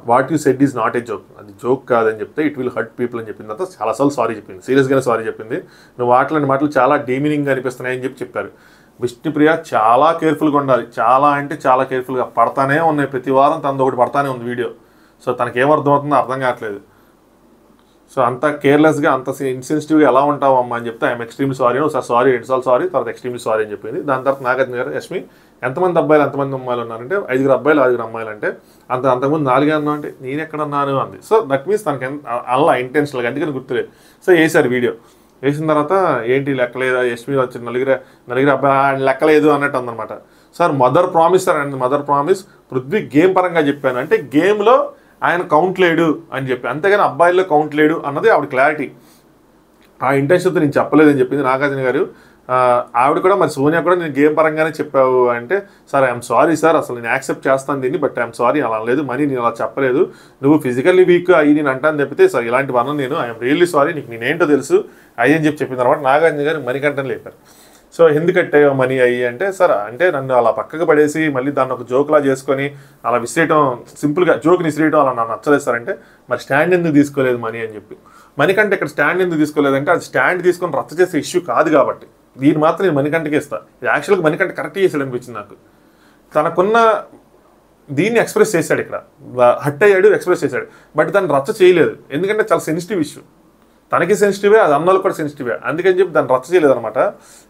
what you said is not a joke, అది జోక్ కాదని చెప్తే ఇట్ విల్ హర్ట్ పీపుల్ అని చెప్పిన తర్వాత చాలాసార్లు సారీ చెప్పింది, సీరియస్గానే సారీ చెప్పింది. నువ్వు మాట్లాడిన మాటలు చాలా డీమీనింగ్గా అనిపిస్తున్నాయని చెప్పి చెప్పారు. విష్ణుప్రియ చాలా కేర్ఫుల్గా ఉండాలి, చాలా అంటే చాలా కేర్ఫుల్గా, పడతానే ఉన్నాయి ప్రతి వారం తనది ఒకటి పడతానే ఉంది వీడియో. సో తనకేమర్థమవుతుందో అర్థం కావట్లేదు. సో అంత కేర్లెస్గా అంత ఇన్సెన్సిటివ్గా ఎలా ఉంటావు అమ్మ అని చెప్తే ఐఎమ్ ఎక్స్ట్రీమ్లీ సారీ ఒకసారి సారీ 2 సార్లు సారీ తర్వాత ఎక్స్ట్రీమ్లీ సారీ అని చెప్పింది. దాని తర్వాత నాగార్జున గారు యష్మి ఎంతమంది అబ్బాయిలు ఎంతమంది అమ్మాయిలు ఉన్నారంటే 5 అబ్బాయిలు 6 అమ్మాయిలు అంటే అంతకుముందు 4 అన్నా అంటే నేను ఎక్కడన్నాను అంది. సో దట్ మీన్స్ తనకి అలా ఇంటెన్షనల్గా అందుకని గుర్తులేదు. సో వేసారు వీడియో వేసిన తర్వాత ఏంటి లెక్కలేదు యష్మి వచ్చి నలుగురు అబ్బాయి లెక్కలేదు అన్నట్టు అందనమాట. సార్ మదర్ ప్రామిస్ సార్ అండి మదర్ ప్రామిస్ పృథ్వీ గేమ్ పరంగా చెప్పాను అంటే గేమ్లో ఆయన కౌంట్ లేడు అని చెప్పి అంతేగాని అబ్బాయిల్లో కౌంట్ లేడు అన్నది ఆవిడ క్లారిటీ. ఆ ఇంటెన్షన్తో నేను చెప్పలేదని చెప్పింది నాగార్జున గారు. ఆవిడ కూడా మరి సోనియా కూడా నేను గేమ్ పరంగానే చెప్పావు అంటే సార్ ఐఎమ్ సారీ సార్ అసలు నేను యాక్సెప్ట్ చేస్తాను దీన్ని బట్ ఐఎమ్ సారీ అలా లేదు మనీ నేను అలా చెప్పలేదు నువ్వు ఫిజికల్లీ వీక్ అయ్యి నేను అంటాను చెప్తే సార్ ఇలాంటి వన్న నేను ఐఎమ్ రియల్లీ సారీ నీకు నేనేంటో తెలుసు అయ్యని చెప్పిన తర్వాత నాగార్జున గారు మణికంఠన్ లేపారు. సో ఎందుకంటే మనీ అయ్యి అంటే సార్ అంటే నన్ను అలా పక్కకు పడేసి మళ్ళీ దాన్ని ఒక జోక్లా చేసుకొని అలా విసిరేయటం సింపుల్గా జోక్ని విసిరేయటం అలా నాకు నచ్చలేదు సార్ అంటే మరి స్టాండ్ ఎందుకు తీసుకోలేదు మనీ అని చెప్పి. మణికంఠ ఇక్కడ స్టాండ్ ఎందుకు తీసుకోలేదంటే అది స్టాండ్ తీసుకొని రచ్చ చేసే ఇష్యూ కాదు కాబట్టి దీన్ని మాత్రం నేను మణికంఠకి ఇస్తాను. ఇది యాక్చువల్గా మణికంఠ కరెక్ట్ చేసాడు అనిపించింది నాకు. తనకున్న దీన్ని ఎక్స్ప్రెస్ చేశాడు ఇక్కడ హట్ అయ్యాడు ఎక్స్ప్రెస్ చేశాడు బట్ దాన్ని రచ్చ చేయలేదు ఎందుకంటే చాలా సెన్సిటివ్ ఇష్యూ తనకి సెన్సిటివే అది అన్నోళ్ళు కూడా సెన్సిటివే అందుకని చెప్పి దాన్ని రచ్చ చేయలేదు అనమాట.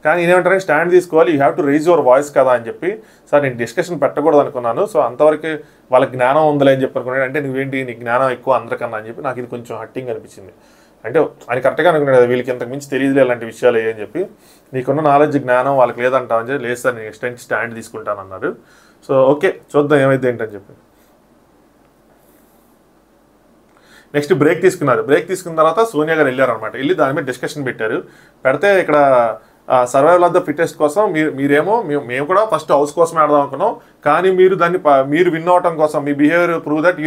కానీ నేనేమంటారంటే స్టాండ్ తీసుకోవాలి you have to rise your voice కదా అని చెప్పి సార్ నేను డిస్కషన్ పెట్టకూడదు అనుకున్నాను. సో అంతవరకు వాళ్ళకి జ్ఞానం ఉందని అని చెప్పి అనుకున్నాడు అంటే నువ్వేంటి నీకు జ్ఞానం ఎక్కువ అందరికన్నా అని చెప్పి నాకు ఇది కొంచెం హట్టింగ్ అనిపించింది. అంటే ఆయన కరెక్ట్గా అనుకున్నాడు కదా వీళ్ళకి ఇంతకు మించి తెలియదులే అలాంటి విషయాలు అని చెప్పి నీకున్న నాలెడ్జ్ జ్ఞానం వాళ్ళకి లేదంటావు అని చెప్పి లేదు సార్ నేను నెక్స్ట్ స్టాండ్ తీసుకుంటాను అన్నారు. సో ఓకే చూద్దాం ఏమైతే ఏంటని చెప్పి నెక్స్ట్ బ్రేక్ తీసుకున్నారు. బ్రేక్ తీసుకున్న తర్వాత సోనియా గారు వెళ్ళారనమాట. వెళ్ళి దాని మీద డిస్కషన్ పెట్టారు. పెడితే ఇక్కడ సర్వైవల్ ఆఫ్ ద ఫిట్టెస్ట్ కోసం మీరేమో మేము కూడా ఫస్ట్ హౌస్ కోసం ఆడదాం అనుకున్నాం కానీ మీరు దాన్ని మీరు విన్ అవటం కోసం మీ బిహేవియర్ ప్రూవ్ దట్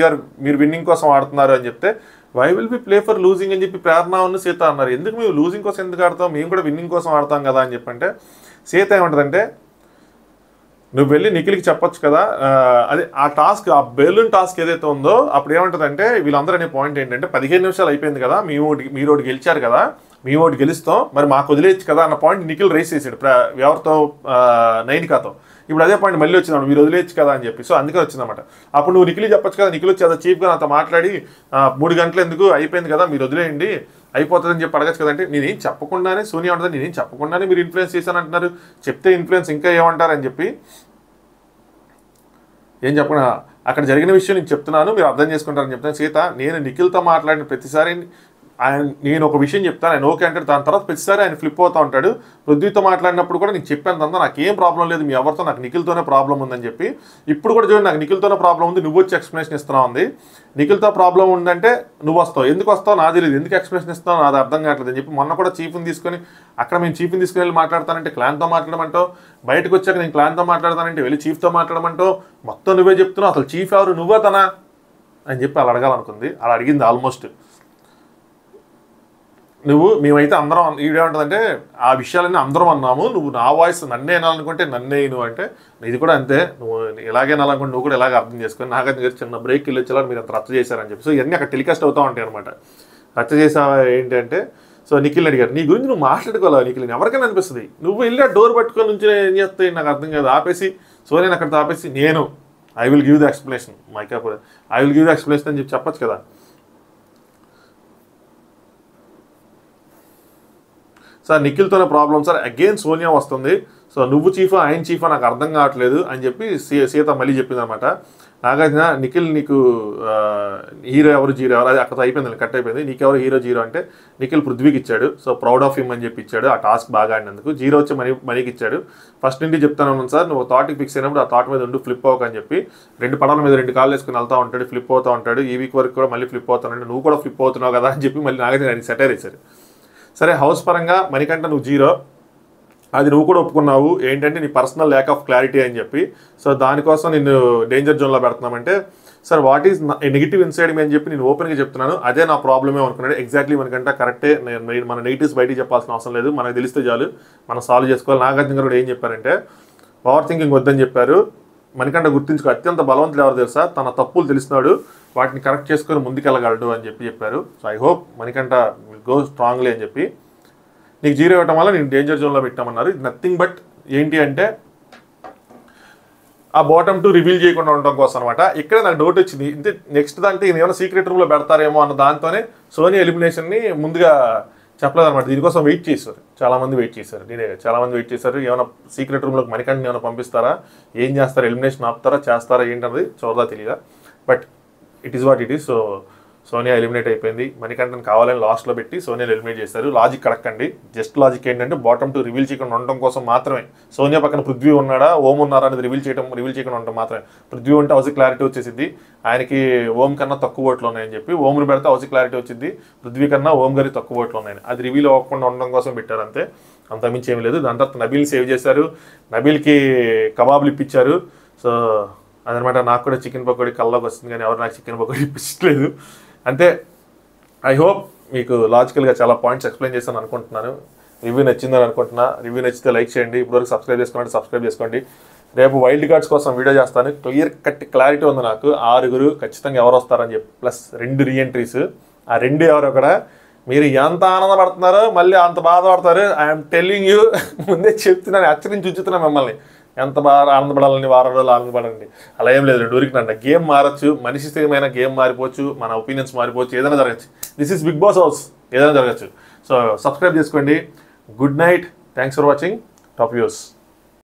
మీరు విన్నింగ్ కోసం ఆడుతున్నారు అని చెప్తే why will be play for losing అని చెప్పి ప్రేరణ ఉన్న సీత అన్నారు. ఎందుకు మేము లూజింగ్ కోసం ఎందుకు ఆడతాం మేము కూడా విన్నింగ్ కోసం ఆడతాం కదా అని చెప్పంటే సీత ఏమంటుందంటే నువ్వు వెళ్ళి నిఖిల్కి చెప్పొచ్చు కదా అదే ఆ టాస్క్ ఆ బెలూన్ టాస్క్ ఏదైతే ఉందో అప్పుడు ఏమంటుందంటే వీళ్ళందరూ అనే పాయింట్ ఏంటంటే 15 నిమిషాలు అయిపోయింది కదా మీరు ఒకటి గెలిచారు కదా మేము ఒకటి గెలుస్తాం మరి మాకు వదిలేయచ్చు కదా అన్న పాయింట్ నిఖిల్ రైస్ చేసాడు ఎవరితో నైనికాతో. ఇప్పుడు అదే పాయింట్ మళ్ళీ వచ్చింది మీరు వదిలేయచ్చు కదా అని చెప్పి. సో అందుకే వచ్చిందన్నమాట. అప్పుడు నువ్వు నిఖిల్ చెప్పొచ్చు కదా నిఖిల్ వచ్చి అదే చీఫ్గా నాతో మాట్లాడి 3 గంటలు ఎందుకు అయిపోయింది కదా మీరు వదిలేయండి అయిపోతుందని చెప్పి అడగచ్చు కదంటే నేనేం చెప్పకుండానే సోనియా ఉంటుంది నేనేం చెప్పకుండానే మీరు ఇన్ఫ్లుయెన్స్ చేశాను అంటున్నారు చెప్తే ఇన్ఫ్లుయెన్స్ ఇంకా ఏమంటారని చెప్పి ఏం చెప్పకుండా అక్కడ జరిగిన విషయం నేను చెప్తున్నాను మీరు అర్థం చేసుకుంటారని చెప్తాను. సీత నేను నిఖిల్తో మాట్లాడిన ప్రతిసారి నేను ఒక విషయం చెప్తాను ఆయన ఓకే అంటే దాని తర్వాత ప్రతిసారి ఆయన ఫ్లిప్ అవుతూ ఉంటాడు. పృథ్వీతో మాట్లాడినప్పుడు కూడా నీకు చెప్పాను అంతా నాకేం ప్రాబ్లం లేదు మీ ఎవరితో నాకు నిఖిల్తోనే ప్రాబ్లం ఉందని చెప్పి ఇప్పుడు కూడా చూడండి నాకు నిఖిల్తోనే ప్రాబ్లం ఉంది నువ్వు వచ్చి ఎక్స్ప్లెనేషన్ ఇస్తున్నావు ఉంది. నిఖిల్తో ప్రాబ్లం ఉందంటే నువ్వు వస్తావు ఎందుకు వస్తావు నాకు తెలియదు ఎందుకు ఎక్స్ప్లెనేషన్ ఇస్తావు నాది అర్థం కావట్లేదు అని చెప్పి మొన్న కూడా చీఫ్ని తీసుకొని అక్కడ మేము చీఫ్ని తీసుకుని వెళ్ళి మాట్లాడతానంటే క్లాన్తో మాట్లాడమంటావు బయటకు వచ్చాక నేను క్లాన్తో మాట్లాడతానంటే వెళ్ళి చీఫ్తో మాట్లాడమంటావు మొత్తం నువ్వే చెప్తున్నావు అసలు చీఫ్ ఎవరు నువ్వే తనా అని చెప్పి అలా అడగాలనుకుంది. అలా అడిగింది ఆల్మోస్ట్ నువ్వు మేమైతే అందరం ఈడేమంటుందంటే ఆ విషయాలన్నీ అందరం అన్నాము నువ్వు నా వాయిస్ నన్నే వినాలనుకుంటే నన్నే నువ్వు అంటే ఇది కూడా అంతే నువ్వు ఇలాగే వినాలనుకుంటే నువ్వు కూడా ఇలాగే అర్థం చేసుకొని నాకైతే చిన్న బ్రేక్ వెళ్ళి వచ్చేలా మీరు అంత రచ్చ చేశారని చెప్పి. సో ఇవన్నీ అక్కడ టెలికాస్ట్ అవుతూ ఉంటాయి అనమాట. రచ్చ చేసావా ఏంటి అంటే సో నిఖిల్ అడిగారు నీ గురించి నువ్వు మాట్లాడుకోవాలి నిఖిల్ ఎవరికైనా అనిపిస్తుంది నువ్వు వెళ్ళి ఆ డోర్ పట్టుకొని నుంచి ఏం చేస్తాయి నాకు అర్థం కాదు ఆపేసి సో నేను అక్కడ ఆపేసి నేను I will give the explanation మైకాపూర్ I will give the explanation అని చెప్పి చెప్పచ్చు కదా. సార్ నిఖిల్తోనే ప్రాబ్లం సార్ అగైన్ సోనియా వస్తుంది సో నువ్వు చీఫా ఆయన చీఫా నాకు అర్థం కావట్లేదు అని చెప్పి సీత మళ్ళీ చెప్పింది అనమాట. నాగార్జున నిఖిల్ నీకు హీరో ఎవరు జీరో ఎవరు అది అక్కడ అయిపోయింది కట్ అయిపోయింది నీకెవరు హీరో జీరో అంటే నిఖిల్ పృథ్వీకి ఇచ్చాడు సో ప్రౌడ్ ఆఫ్ హిమ్ అని చెప్పి ఇచ్చాడు ఆ టాస్క్ బాగా ఆడినందుకు జీరో వచ్చి మనీకి ఇచ్చాడు. ఫస్ట్ నుండి చెప్తాను ఉన్నాను సార్ నువ్వు థాట్కి ఫిక్స్ అయినప్పుడు ఆ థాట్ మీద ఉండు ఫ్లిప్ అవ్వకని చెప్పి 2 పడాల మీద 2 కాళ్ళు వేసుకుని వెళ్తూ ఉంటాడు ఫ్లిప్ అవుతూ ఉంటాడు ఈ వీక్ వరకు కూడా మళ్ళీ ఫ్లిప్ అవుతానంటే నువ్వు కూడా ఫ్లిప్ అవుతున్నావు కదా అని చెప్పి మళ్ళీ నాగార్జున ఆయన సెటైర్ వేశారు. సరే హౌస్ పరంగా మణికంఠ నువ్వు జీరో అది నువ్వు కూడా ఒప్పుకున్నావు ఏంటంటే నీ పర్సనల్ ల్యాక్ ఆఫ్ క్లారిటీ అని చెప్పి సో దానికోసం నిన్ను డేంజర్ జోన్లో పెడుతున్నామంటే sir what is negative inside me అని చెప్పి నేను ఓపెన్గా చెప్తున్నాను అదే నా ప్రాబ్లమే అనుకున్నాడు. ఎగ్జాక్ట్లీ మనకంటే కరెక్టే మన నెగిటివ్స్ బయటికి చెప్పాల్సిన అవసరం లేదు మనకు తెలిస్తే చాలు మనం సాల్వ్ చేసుకోవాలి. నాగార్జున గారు కూడా ఏం చెప్పారంటే ఓవర్ థింకింగ్ వద్దని చెప్పారు. మణికంఠ గుర్తించుకో అత్యంత బలవంతులు ఎవరు తెలుసా తన తప్పులు తెలిసినాడు వాటిని కరెక్ట్ చేసుకొని ముందుకెళ్ళగలడు అని చెప్పారు. So I hope Manikanta will go strongly అని చెప్పి నీకు జీరో ఇవ్వటం వల్ల నేను డేంజర్ జోన్లో పెట్టామన్నారు. ఇది నథింగ్ బట్ ఏంటి అంటే ఆ బాటమ్ 2 రివీల్ చేయకుండా ఉండడం కోసం అనమాట. ఇక్కడే నాకు డౌట్ వచ్చింది, ఇంతే నెక్స్ట్ దాంట్లో ఏమైనా సీక్రెట్ రూమ్లో పెడతారేమో అన్న దాంతోనే సోనీ ఎలిమినేషన్ని ముందుగా చెప్పలేదన్నమాట. దీనికోసం వెయిట్ చేశారు, చాలామంది వెయిట్ చేశారు, నేనే చాలామంది వెయిట్ చేశారు. ఏమైనా సీక్రెట్ రూమ్లోకి మణికంఠని ఏమైనా పంపిస్తారా, ఏం చేస్తారా, ఎలిమినేషన్ ఆపుతారా, చేస్తారా ఏంటన్నది చూడదా తెలియదా. But it is what it is. So Sonia eliminate అయిపోయింది. మణికంఠన్ కావాలని లాస్ట్లో పెట్టి సోనియాని ఎలిమినేట్ చేశారు. లాజిక్ కడక్కండి. జస్ట్ లాజిక్ ఏంటంటే బాటమ్ 2 రివీల్ చేయకుండా ఉండడం కోసం మాత్రమే. సోనియా పక్కన పృథ్వీ ఉన్నాడా, ఓం ఉన్నారా అనేది రివీల్ చేయకుండా ఉండడం మాత్రమే. పృథ్వీ ఉంటే హౌస్ క్లారిటీ వచ్చేసింది, ఆయనకి ఓం కన్నా తక్కువ ఓట్లు ఉన్నాయని చెప్పి. ఓంని పెడితే హౌస్ క్లారిటీ వచ్చింది, పృథ్వీ కన్నా ఓం గారికి తక్కువ ఓట్లు ఉన్నాయని. అది రివీల్ అవ్వకుండా ఉండడం కోసం పెట్టారు అంతే, అంతమించి ఏమీ లేదు. దాని తర్వాత నబీల్ సేవ్ చేశారు, నబీల్కి కబాబులు ఇప్పించారు. సో అదనమాట. నాకు కూడా చికెన్ పకోడీ కల్లోకి వస్తుంది, కానీ ఎవరు నాకు చికెన్ పకోడీ ఇప్పించలేదు. అంతే. ఐ హోప్ మీకు లాజికల్గా చాలా పాయింట్స్ ఎక్స్ప్లెయిన్ చేస్తాను అనుకుంటున్నాను. రివ్యూ నచ్చిందని అనుకుంటున్నా. రివ్యూ నచ్చితే లైక్ చేయండి. ఇప్పటివరకు సబ్స్క్రైబ్ చేసుకోండి. రేపు వైల్డ్ కార్డ్స్ కోసం వీడియో చేస్తాను. క్లియర్ కట్ క్లారిటీ ఉంది నాకు. 6 ఖచ్చితంగా ఎవరు వస్తారని చెప్పి, ప్లస్ 2 రీఎంట్రీస్. ఆ 2 ఎవరో కూడా మీరు ఎంత ఆనందపడుతున్నారో మళ్ళీ అంత బాధపడతారు. ఐఎమ్ టెల్లింగ్ యూ, ముందే చెప్తున్నాను, హెచ్చరించి ఉంచుతున్నాను మిమ్మల్ని. ఎంత బాగా ఆనందపడాలని, వారం రోజులు ఆనందపడండి. అలా ఏం లేదు, 2 ఊరికినండి. గేమ్ మారచ్చు, మనిషి స్థిరమైన గేమ్ మారిపోవచ్చు, మన ఒపీనియన్స్ మారిపోవచ్చు, ఏదైనా జరగచ్చు. This is Bigg Boss house, ఏదైనా జరగచ్చు. సో సబ్స్క్రైబ్ చేసుకోండి. Good night, thanks for watching. Top views.